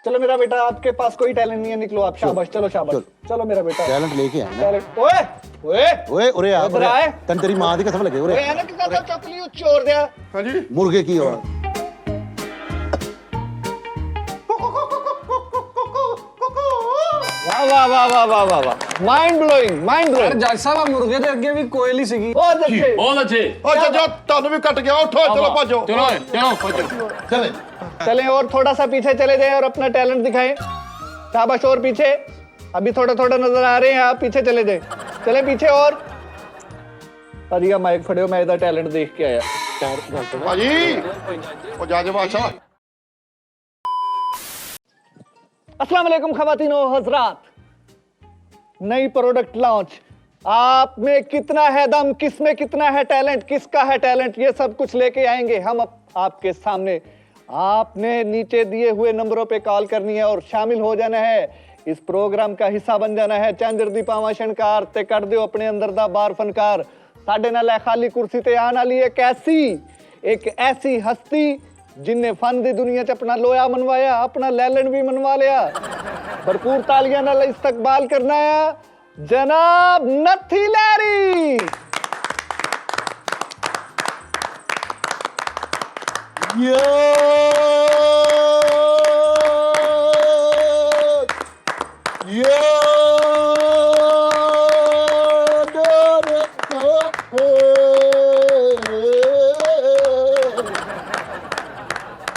चलो मेरा बेटा, आपके पास कोई टैलेंट नहीं है, निकलो आप। शाबाश, चलो शाबाश, चलो मेरा बेटा टैलेंट लेके आए ना। टैलेंट। ओए ओए ओए उरे आ इधर आए। तन तेरी मां दी कसम लगे उरे। ओए ऐनक का चकली चोर दिया। हाँ जी। मुर्गे की आवाज। वाह वाह वाह वाह वाह वाह वाह, माइंड ब्लोइंग, माइंड ब्लोइंग। जज साहब मुर्गे ਦੇ ਅੱਗੇ ਵੀ ਕੋਇਲ ਹੀ ਸੀਗੀ। बहुत अच्छे। बहुत अच्छे। अच्छा जो ਤੁਹਾਨੂੰ ਵੀ ਕੱਟ ਗਿਆ ਉਠੋ ਚਲੋ ਭੱਜੋ। चलो चलो चलो। चले चलें और थोड़ा सा पीछे चले जाएं और अपना टैलेंट दिखाएं। शाबाश, और पीछे, अभी थोड़ा थोड़ा नजर आ रहे हैं, आप पीछे चले जाएं। चले पीछे और अरिया माइक फड़े, मैं इधर टैलेंट देख के आया। ਭਾਜੀ ਉਹ ਜਾ ਬਾਦਸ਼ਾਹ। अस्सलाम वालेकुम ख़वातीनो हज़रात, नई प्रोडक्ट लॉन्च। आप में कितना है दम, किस में कितना है टैलेंट, किसका है टैलेंट, ये सब कुछ लेके आएंगे हम आपके सामने। आपने नीचे दिए हुए नंबरों पे कॉल करनी है और शामिल हो जाना है, इस प्रोग्राम का हिस्सा बन जाना है। चंद्र दी पावा शनकार ते कर दो अपने अंदर दा बार फनकार। साडे नाल है खाली कुर्सी ते आने वाली एक ऐसी हस्ती जिन्हें फन दी दुनिया च अपना लोया मनवाया, अपना लैलन भी मनवा लिया। भरपूर तालियां नाल इस्तकबाल करना है जनाब नथी लैरी।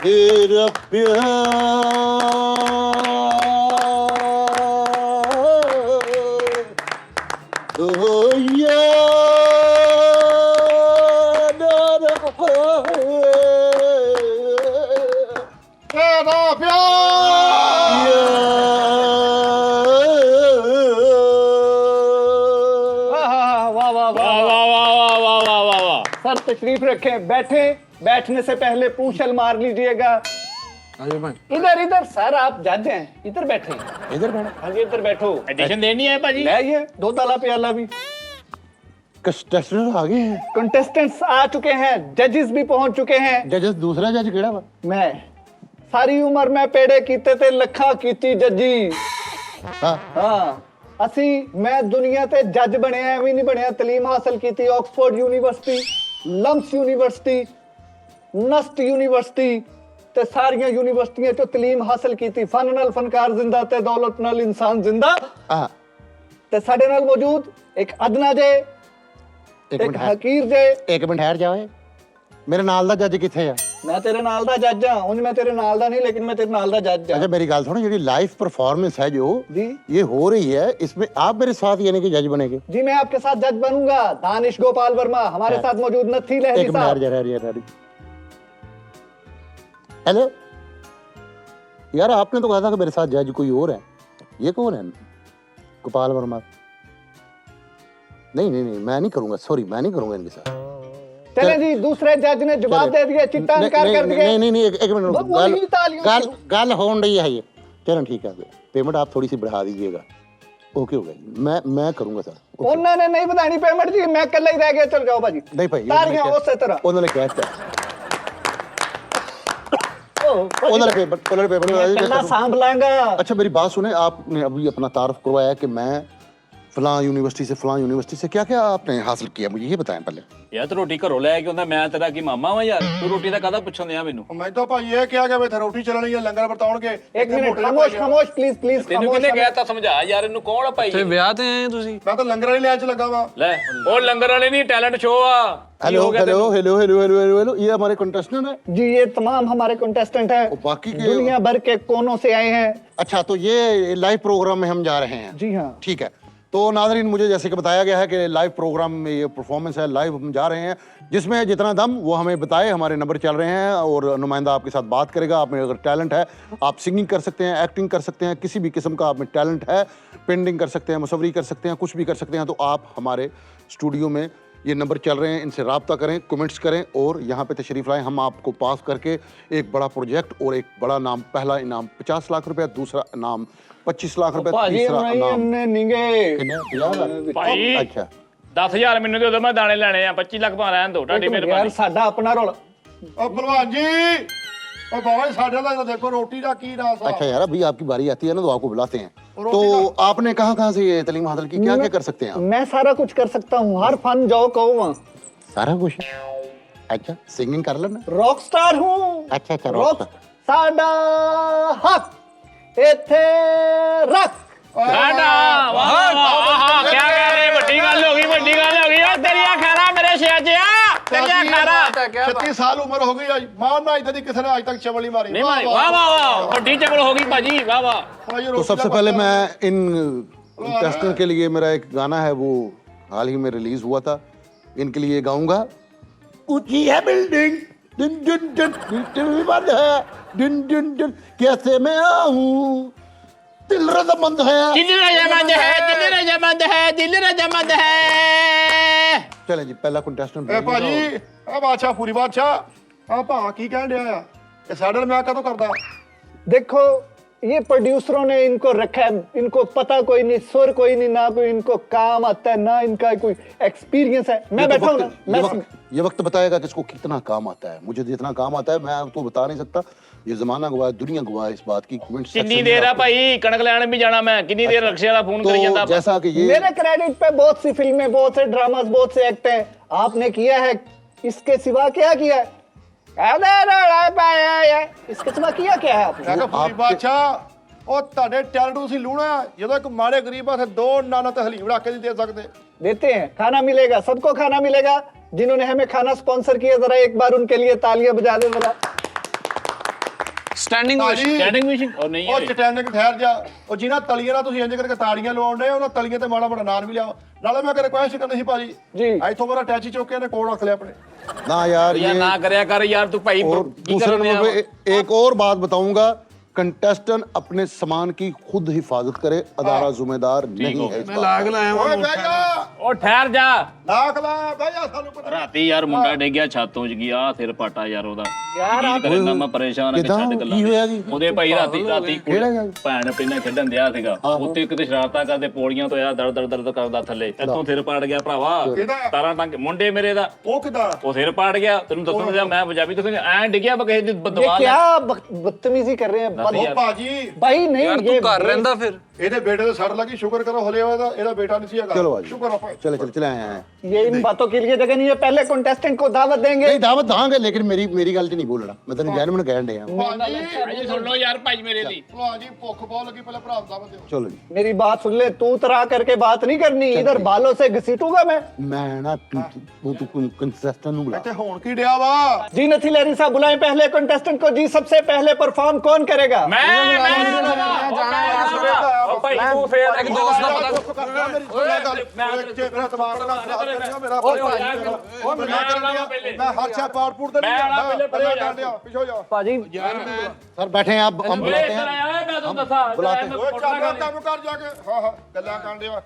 ਇਹਦਾ ਪਿਆਰ। वाह वाह वाह वाह वाह वाह वाह वाह वाह वाह वाह। सर तशरीफ रखें, बैठे। बैठने से पहले पूछल मार लीजिएगा। इधर इधर सर, आप जज हैं, इधर बैठे। इधर बैठा हाँ जी, इधर बैठो। एडिशन देनी है भाजी। ले आइए, दो ताला प्याला भी। कंटेस्टेंट आ गए हैं। कंटेस्टेंट्स आ चुके हैं, जजेस भी पहुंच चुके हैं। जजेस दूसरा जज केड़ा वा? मैं सारी उम्र मैं पेड़े कीते ते लखा कीती जजी। हां हाँ, असी मैं दुनिया ते जज बने भी नहीं बने। तलीम हासिल की Oxford university, LUMS university, NUST university ते सारियां यूनिवर्सिटियां चो तलीम हासिल की। फन नाल फनकार जिंदा ते दौलत नाल इंसान जिंदा। हां ते साडे नाल मौजूद एक अदना जे, एक हकीर जे। एक मिनट ठहर जाओ, मेरे नाल दा जज किथे है? मैं तेरे नाल दा जज हां। उंज मैं तेरे नाल दा नहीं, लेकिन मैं तेरे नाल दा जज हां। अच्छा मेरी गाल सुनो, ये लाइव परफॉर्मेंस है जो जी ये हो रही है, इसमें आप मेरे साथ यानी कि जज बनेंगे? जी, मैं आपके साथ जज बनूंगा। दानिश गोपाल वर्मा हमारे साथ मौजूद, नथी लहरी एक साहब। मिनट हेलो यार, आपने तो कहा था कि मेरे साथ जज कोई और है, ये कौन है? गोपाल वर्मा? नहीं नहीं नहीं, मैं नहीं करूंगा, सॉरी मैं नहीं करूंगा इनके साथ। चले जी, दूसरे जज ने जवाब दे दिया, चिट्टा इनकार कर दिया। नहीं नहीं नहीं, एक मिनट रुको, वही तालियों गल से। गल होन रही है ये। चलो ठीक है, पेमेंट आप थोड़ी सी बढ़ा दीजिएगा। ओके हो गया, मैं करूंगा सर। उन्होंने नहीं बतानी पेमेंट जी, मैं कल ही रह गया। चल जाओ भाजी। नहीं भाई, तालियां उसी तरह। उन्होंने क्या पेपर कल्ला सांभ लांगा। अच्छा मेरी बात सुने, आपने अभी अपना तारुफ करवाया कि मैं फलां यूनिवर्सिटी से फलां यूनिवर्सिटी से, क्या क्या आपने हासिल किया मुझे ये बताएं पहले। यार तू रोटी घरों ਲੈ ਕੇ ਆਉਂਦਾ, ਮੈਂ ਤੇਰਾ ਕੀ ਮਾਮਾ ਵਾਂ ਯਾਰ? ਤੂੰ ਰੋਟੀ ਦਾ ਕਾਹਦਾ ਪੁੱਛਣ ਦਿਆ ਮੈਨੂੰ? ਮੈਂ ਤਾਂ ਭਾਈ ਇਹ ਕਿਹਾ ਕਿ ਇੱਥੇ ਰੋਟੀ ਚੱਲਣੀ ਹੈ, ਲੰਗਰ ਵਰਤਾਉਣਗੇ। एक मिनट, खामोश खामोश प्लीज प्लीज। ਤੈਨੂੰ ਕਿਹਨੇ ਕਹਿ ਤਾ? ਸਮਝਾ ਯਾਰ ਇਹਨੂੰ, ਕੌਣ ਆ ਭਾਈ? ਤੇ ਵਿਆਹ ਤੇ ਆਏ ਤੁਸੀਂ? ਮੈਂ ਤਾਂ ਲੰਗਰ ਵਾਲੀ ਲਾਈਨ 'ਚ ਲੱਗਾ ਵਾਂ। ਲੈ ਉਹ ਲੰਗਰ ਵਾਲੇ ਨਹੀਂ, ਟੈਲੈਂਟ ਸ਼ੋਅ ਆ। Hello hello hello hello hello hello hello, ये हमारे कंटेस्टेंट है जी, ये तमाम हमारे कंटेस्टेंट हैं, बाकी के दुनिया भर के कोनों से आए हैं। अच्छा तो ये लाइव प्रोग्राम में हम जा रहे हैं? जी हाँ। ठीक है, तो नाज़रीन मुझे जैसे कि बताया गया है कि लाइव प्रोग्राम में ये परफॉर्मेंस है, लाइव हम जा रहे हैं, जिसमें जितना दम वो हमें बताए। हमारे नंबर चल रहे हैं और नुमाइंदा आपके साथ बात करेगा। आप में अगर टैलेंट है, आप सिंगिंग कर सकते हैं, एक्टिंग कर सकते हैं, किसी भी किस्म का आप में टैलेंट है, पेंटिंग कर सकते हैं, मुसव्वरी कर सकते हैं, कुछ भी कर सकते हैं, तो आप हमारे स्टूडियो में ये नंबर चल रहे हैं, इनसे रब्ता करें, कमेंट्स करें और यहाँ पे तशरीफ़ लाएँ। हम आपको पास करके एक बड़ा प्रोजेक्ट और एक बड़ा नाम, पहला इनाम 50 लाख रुपया, दूसरा इनाम 25 लाख रुपया, तीसरा इनाम ਭਾਈ अच्छा 10000 ਮੈਨੂੰ ਦੇ ਦਿਓ, ਮੈਂ ਦਾਣੇ ਲੈਣੇ ਆ। 25 ਲੱਖ ਪਾ ਰਹਿਣ ਦੋ ਤੁਹਾਡੀ यार ਮਿਹਰਬਾਨੀ। साडा अपना रोल। ਉਹ ਭਲਵਾਨ ਜੀ ਉਹ ਬਾਬਾ ਜੀ ਸਾਡੇ ਦਾ ਦੇਖੋ ਰੋਟੀ ਦਾ ਕੀ ਨਾਮ अच्छा यार अभी आपकी बारी आती है ना तो आपको बुलाते हैं और तो रोटी आपने कहाँ से ये तालीम हासिल की क्या क्या कर सकते हैं आप मैं सारा कुछ कर सकता हूँ हर फन जो कहो वहाँ सारा कुछ अच्छा सिंगिंग कर लेना रॉक स्टार हूँ अच्छा अच्छा रॉक साडा हक इथे रख ਸਾਡਾ ਵਾਹ ਵਾਹ ਕੀ ਕਹਿ ਰਹੇ ਵੱਡੀ ਗੱਲ ਹੋ ਗਈ ਓ ਤੇਰੀਆਂ ਖਾਰਾ ਮੇਰੇ ਸਿਰ 'ਚ ਆ ਤੇਰੀਆਂ ਖਾਰਾ 36 ਸਾਲ ਉਮਰ ਹੋ ਗਈ ਅੱਜ ਮਾਰਨਾ ਇਦਾਂ ਦੀ ਕਿਸੇ ਨੇ ਅੱਜ ਤੱਕ ਚਵਲ ਨਹੀਂ ਮਾਰੀ ਨਹੀਂ ਮਾਰੀ ਵਾਹ ਵਾਹ ਵਾਹ ਵੱਡੀ ਚਵਲ ਹੋ ਗਈ ਭਾਜੀ ਵਾਹ ਵਾਹ ਭਾਜੀ तो ਰੋਟੀ सबसे ਦਾ पहले पता मैं इन कंटेस्टेंट के लिए मेरा एक गाना है वो हाल ही में रिलीज हुआ था इनके लिए गाऊंगा ऊंची है बिल्डिंग दिन दिन दिन दिन बंद है दिन दिन दिन कैसे मैं आऊं दिल रजामंद है दिल रजामंद है दिल रजामंद है दिल रजामंद है चलें जी पहला कंटेस्टेंट ਇਹ ਭਾਜੀ ਆ ਬਾਦਸ਼ਾਹ ਪੂਰੀ ਬਾਦਸ਼ਾਹ ਆ ਭਾ ਕੀ ਕਹਿਣ ਡਿਆ ਆ ਇਹ ਸਾਡੇ ਨਾਲ ਮੈਂ ਕਦੋਂ ਕਰਦਾ देखो ये प्रोड्यूसरों ने इनको रखा है इनको पता कोई नहीं सुर कोई नहीं ना कोई इनको काम आता है ना इनका कोई एक्सपीरियंस है मैं बैठा हूँ ना मैं ये वक्त बताएगा कि इसको कितना काम आता है मुझे जितना काम आता है मैं आपको बता नहीं सकता ये जमाना गवाह है दुनिया गवाह है इस बात की कमेंट सेक्शन कितनी में देर है आपको- भाई कणक लैन भी जाना मैं कितनी देर रक्शे वाला फोन करी तो जाता जैसा कि ये मेरे क्रेडिट पे बहुत सी फिल्में बहुत से ड्रामास बहुत से एक्ट हैं आपने किया है इसके सिवा क्या किया है इसके सिवा किया क्या है आपने ਮੈਂ ਕਿਹਾ ਪੂਰੀ ਬਾਦਸ਼ਾਹ ਉਹ ਤੁਹਾਡੇ ਟੈਲੈਂਟ ਨੂੰ ਅਸੀਂ ਲੂਣਾ ਜਦੋਂ ਇੱਕ ਮਾੜੇ ਗਰੀਬ ਆ ਦੋ ਨਾਨਾ ਤੇ ਹਲੀਮ ਰੱਖ ਕੇ ਨਹੀਂ ਦੇ ਸਕਦੇ देते हैं खाना मिलेगा सबको खाना मिलेगा जिन्होंने हमें खाना स्पॉन्सर किया जरा एक बार उनके लिए तालियां बजा दे जरा ਸਟੈਂਡਿੰਗ ਭਾਜੀ स्टैंडिंग मशीन और नहीं ਉਹ है ਚਟੈਨਿਕ ਠਹਿਰ ਜਾ ਉਹ ਜਿਨ੍ਹਾਂ ਤਲੀਆਂ ਨਾਲ ਤੁਸੀਂ ਇੰਜ ਕਰਕੇ ਤਾੜੀਆਂ ਲਵਾਉਣ ਡਏ ਉਹਨਾਂ ਤਲੀਆਂ ਤੇ ਮਾੜਾ ਮਾੜਾ ਨਾਨ ਵੀ ਲਿਆਓ ਨਾਲੇ ਮੈਂ ਇੱਕ ਰਿਕੁਐਸਟ ਕਰਨੀ ਸੀ ਭਾਜੀ ਜੀ। ਇੱਥੋਂ ਮੇਰਾ ਅਟੈਚੀ ਚੁੱਕ ਕੇ ਇਹਨੇ ਕੋਲ ਰੱਖ ਲਿਆ ਆਪਣੇ ना यार यार ये ना करया कर यार तू भाई और की दूसरे करने नंबर पे एक और बात बताऊंगा कंटेस्टेंट अपने सामान की खुद हिफाजत करे अदारा जिम्मेदार नहीं है इस ਮੈਂ बात ਲਾਗ ਲਾਇਆ ਓਏ ਵਾਂ ਬਹਿ ਜਾ ओ ठहर जा ਲਾਖ ਲਾ ਬਹਿ ਜਾ ਸਾਨੂੰ ਪਤਾ ਰਾਤੀ ਯਾਰ ਮੁੰਡਾ ਡਿੱਗਿਆ ਛੱਤੋਂ ਚ ਗਿਆ ਸਿਰ ਪਾਟਾ ਯਾਰ ਉਹਦਾ ਯਾਰ ਕੀ ਕਰਨਾ ਮੈਂ ਪਰੇਸ਼ਾਨ ਆ ਕਿ ਕਿੱਦਾਂ? ਛੱਡ ਕੀ ਗੱਲਾਂ ਹੋਇਆ ਜੀ? ਉਹਦੇ ਭਾਈ ਰਾਤੀ ਕਿਹੜਾ ਗੱਲ? ਭੈਣ ਪਹਿਲਾਂ ਖੇਡਣ ਦਿਆ ਸੀਗਾ ਉੱਤੇ ਕਿਤੇ ਸ਼ਰਾਰਤਾਂ ਕਰਦੇ ਪੌੜੀਆਂ ਤੋਂ ਆ ਦਰਦ ਦਰਦ ਕਰਦਾ ਥੱਲੇ ਇੱਥੋਂ ਸਿਰ ਪਾੜ ਗਿਆ ਭਰਾਵਾ ਕਿਹਦਾ? ਤਾਰਾਂ ਟੰਗ ਮੁੰਡੇ ਮੇਰੇ ਦਾ ਉਹ ਕਿਦਾਂ ਉਹ ਸਿਰ ਪਾੜ ਗਿਆ ਤੈਨੂੰ ਦੱਸਣ ਦਿਆ ਮੈਂ ਪੰਜਾਬੀ ਤੁਸੀਂ ਐ ਡਿੱਗਿਆ ਬਕੇ ਦੀ ये ਬਦਵਾ क्या बदतमीजी कर रहे हैं ਉਹ ਭਾਜੀ भाई नहीं ਯਾਰ ਤੂੰ ਘਰ ਰਹਿੰਦਾ ਫਿਰ ਇਹਦੇ ਬੇਟੇ ਦੇ ਸੱਟ ਲੱਗੀ ਸ਼ੁਕਰ ਕਰੋ ਹਲੇ ਹੋਇਆ ਇਹਦਾ ਬੇਟਾ ਨਹੀਂ ਸੀ ਹੈਗਾ चलो भाई ਸ਼ੁਕਰ ਆਪਾਂ चले चले चले आए हैं ये इन बातों के लिए जगह नहीं है पहले कंटेस्टेंट को दावत देंगे नहीं दावत दांगे लेकिन मेरी गलती नहीं बोल रहा मैं तेन जैनमन कहन डे ਭਾਜੀ ਸੁਣ ਲਓ ਯਾਰ ਭਾਈ ਮੇਰੇ ਲਈ ਭਾਜੀ ਭੁੱਖ ਬਹੁਤ ਲੱਗੀ ਪਹਿਲਾਂ ਭਰਾ ਦਾ ਦਿਓ चलो जी मेरी बात सुन ले तू तरा करके बात नहीं करनी इधर बालों से घसीटूंगा मैं मैं ना वो तू कंटेस्टेंट नु बुला ਤੇ ਹੁਣ ਕੀ ਡਿਆ ਵਾ जी नथी लहरी साहब बुलाएं पहले कंटेस्टेंट को जी सबसे पहले परफॉर्म कौन करेगा ਮੈਂ ਜਾਣਾ ਉਹ ਭਾਈ ਤੂੰ ਫੇਰ ਇੱਕ ਦੋਸਤ ਦਾ ਪਤਾ ਮੈਂ ਹਰਸ਼ਾ ਪਾਰਪੂਰ ਤੇ ਨਹੀਂ ਪਿਛੋ ਜਾ पाजी सर बैठे हैं आप हम बुलाते हैं ਮੈਂ ਤੁਹਾਨੂੰ ਦੱਸਾਂ बुलाते हैं ਓਏ ਚੱਲ ਕੰਮ ਕਰ ਜਾ ਕੇ ਹਾਂ ਹਾਂ ਗੱਲਾਂ ਕਰਨ ਦਿਆ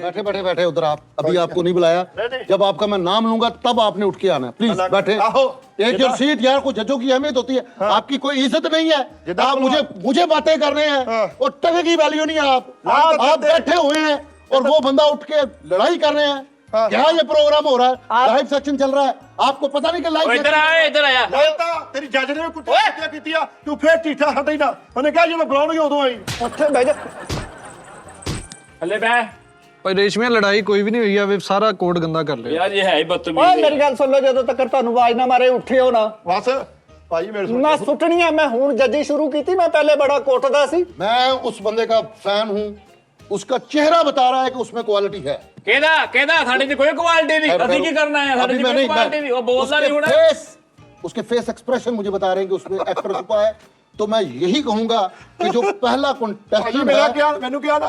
बैठे बैठे बैठे उधर आप अभी आपको नहीं बुलाया जब आपका मैं नाम लूंगा तब आपने उठ के आना प्लीज बैठे आहो एक जो सीट यार को जजों की अहमियत होती है आपकी कोई इज्जत नहीं है जितना आप मुझे बातें कर रहे हैं और टके की वैल्यू नहीं है आप बैठे हुए हैं और वो बंदा उठ के लड़ाई कर रहे हैं क्या ये प्रोग्राम हो रहा है लाइव सेक्शन चल रहा है आपको पता नहीं कि ਓ ਇੱਧਰ लाइव ਆ ਇੱਧਰ ਆਇਆ ਨਹੀਂ ਤਾਂ ਤੇਰੀ ਜੱਜ ਨੇ ਕੁੱਤੇ ਕੁੱਤੀਆਂ ਕੀਤੀਆਂ ਤੂੰ ਫੇਰ ਠੀਠਾ ਹਟਈ ਨਾ ਉਹਨੇ ਕਿਹਾ ਜਦੋਂ ਬੁਲਾਉਣਗੇ ਉਦੋਂ ਆਈ ਉੱਥੇ ਬਹਿ ਜਾ ਹੱਲੇ ਬੈ ਭਾਈ ਰੇਸ਼ਮੀਆ ਲੜਾਈ ਕੋਈ ਵੀ ਨਹੀਂ ਹੋਈ ਆ ਵੇ ਸਾਰਾ ਕੋਡ ਗੰਦਾ ਕਰ ਲਿਆ ਯਾਰ ਇਹ ਹੈ ਹੀ ਓਏ ਬਦਤਮੀਜ਼ ਮੇਰੀ ਗੱਲ ਸੁਣ ਲਓ ਜਦੋਂ ਤੱਕ ਤੁਹਾਨੂੰ ਆਵਾਜ਼ ਨਾ ਮਾਰੇ ਉੱਠਿਓ ਨਾ ਬਸ ਭਾਈ ਮੇਰੇ ਮੈਂ ਸੁੱਟਣੀ ਆ ਮੈਂ ਹੁਣ ਜੱਜੀ ਸ਼ੁਰੂ ਕੀਤੀ ਮੈਂ ਪਹਿਲੇ ਬੜਾ ਕੋਟਦਾ ਸੀ मैं उस बंदे का फैन हूँ उसका चेहरा बता रहा है कि उसमें क्वालिटी है ਕਿਹਦਾ ਸਾਡੇ 'ਚ ਕੋਈ ਕੁਆਲਿਟੀ ਨਹੀਂ ਅਸੀਂ ਕੀ ਕਰਨਾ ਹੈ ਸਾਡੇ 'ਚ ਕੋਈ ਕੁਆਲਿਟੀ ਨਹੀਂ ਉਹ ਬੋਲਦਾ ਨਹੀਂ ਹੋਣਾ उसके फेस एक्सप्रेशन मुझे बता रहे हैं कि उसमें एक्टर छुपा है तो मैं यही कहूंगा कि जो पहला ਭਾਈ कंटेस्टेंट ਮੇਰਾ है ਕਿਹਾ ਮੈਨੂੰ ਕਿਹਾ ਨਾ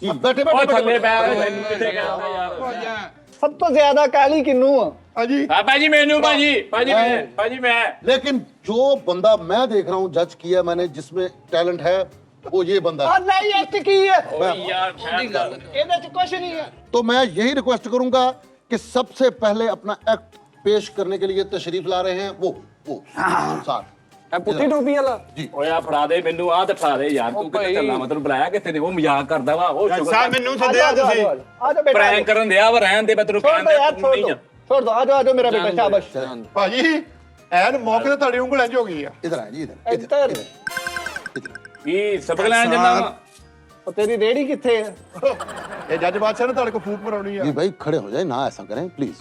जी बैठे ਓਏ बैठे ਥੱਲੇ बैठे ਬੈ ਮੈਨੂੰ ਕਿੱਥੇ ਕਹਿੰਦਾ ਯਾਰ ਸਭ ਤੋਂ ਜ਼ਿਆਦਾ ਕਾਲੀ ਕਿੰਨੂ ਆ ਹਾਂਜੀ ਹਾਂ ਭਾਜੀ ਮੈਨੂੰ ਭਾਜੀ ਮੈਂ लेकिन जो बंदा मैं देख रहा हूँ जज किया मैंने जिसमें टैलेंट है वो ये बंदा ਆ है ਨਹੀਂ ਇਹ ਕੀ ਹੈ ਓਏ ਯਾਰ ਠਹਿਰ ਜਾ ਇਹਦੇ ਚ ਕੁਝ ਨਹੀਂ ਹੈ तो मैं यही रिक्वेस्ट करूंगा कि सबसे पहले अपना एक्ट पेश करने के लिए तशरीफ ला रहे हैं वो साथ ਇਹ ਪੁੱਠੀ ਟੋਪੀ ਵਾਲਾ ਓਏ ਆ ਫੜਾ ਦੇ ਮੈਨੂੰ ਆ ਤੇ ਫੜਾ ਦੇ ਯਾਰ ਤੂੰ ਕਿੱਥੇ ਚੱਲਣਾ ਮਤਲਬ ਬੁਲਾਇਆ ਕਿੱਥੇ ਨੇ ਉਹ ਮਜ਼ਾਕ ਕਰਦਾ ਵਾ ਉਹ ਸਾਹਿਬ ਮੈਨੂੰ ਆ ਜਾ ਆ ਜਾ ਬੇਟਾ ਪ੍ਰੈਂਕ ਕਰਨ ਦਿਆ ਵਾ ਰਹਿਣ ਦੇ ਮੈਂ ਤੈਨੂੰ छोड़ दो यार ਕਹਿੰਦਾ छोड़ दो आ जाओ मेरा बेटा शाबाश ਭਾਜੀ ਐਨ ਮੌਕੇ ਤੇ ਤੁਹਾਡੀ ਉਂਗਲ ਇੰਜ ਹੋ ਗਈ ਆ। इधर आ जी, इधर ਇੱਧਰ ਕੀ ਸਬਕ ਲੈਣ ਜੰਨਾ ਉਹ ਤੇਰੀ ਰੇੜੀ ਕਿੱਥੇ ਹੈ? ਇਹ ਜੱਜ ਬਾਦਸ਼ਾਹ ਨੇ ਤੁਹਾਡੇ ਕੋਲ ਫੂਕ ਮਰਾਉਣੀ ਆ। जी भाई खड़े हो जाए ना, ऐसा करें प्लीज।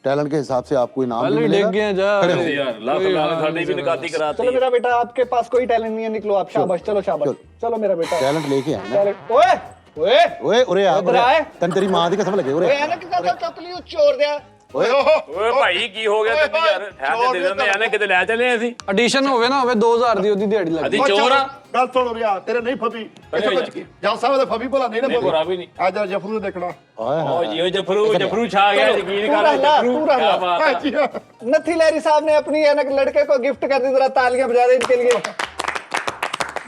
टैलेंट के हिसाब से आपको इनाम पहले भी ही मिलेगा। डिग गए जा। खड़े हो। ਯਾਰ ਲੱਖ ਲਾਲ ਸਾਡੀ ਵੀ ਨਕਾਤੀ ਕਰਾਤੀ चलो मेरा बेटा, आपके पास कोई टैलेंट नहीं है, निकलो आप। शाबाश, चलो शाबाश, चलो मेरा बेटा। टैलेंट लेके आए ना। टैलेंट ओए ओए ओए उरे आ इधर आए। तन तेरी मां दी कसम लगे उरे। ओए ना कितना सा चपली चोर दिया। ਓਏ ਓਏ ਭਾਈ ਕੀ ਹੋ ਗਿਆ ਤੈਨੂੰ ਯਾਰ ਠਹਿਰ ਦੇ ਦਿੰਦੇ ਆ ਨੇ ਕਿਤੇ ਲੈ ਚੱਲੇ ਅਸੀਂ ਐਡੀਸ਼ਨ ਹੋਵੇ ਨਾ ਹੋਵੇ 2000 ਦੀ ਉਹਦੀ ਦਿਹਾੜੀ ਲੱਗਦੀ। ਅਦੀ ਚੋਰ ਆ ਗੱਲ ਸੁਣ ਰਿਹਾ, ਤੇਰੇ ਨਹੀਂ ਫਬੀ ਇੱਥੇ ਬਚ ਗਈ। ਜੱਜ ਸਾਹਿਬ ਦੇ ਫਬੀ ਭਲਾ ਨਹੀਂ ਨਾ ਫਬੀ। ਭੋਰਾ ਵੀ ਨਹੀਂ। ਅੱਜ ਜਫਰੂ ਨੂੰ ਦੇਖਣਾ। ओए ਓ ਜੀ ਓ ਜਫਰੂ ਛਾ ਗਿਆ ਯਕੀਨ ਕਰ पूरा ला, ਜਫਰੂ पूरा ਕੀ ला। ਬਾਤ ਹੈ ਜੀ ਹਾਂ। नथी लहरी साहब ने अपनी अनक लड़के को गिफ्ट कर दी, जरा तालियां बजा दे इनके लिए।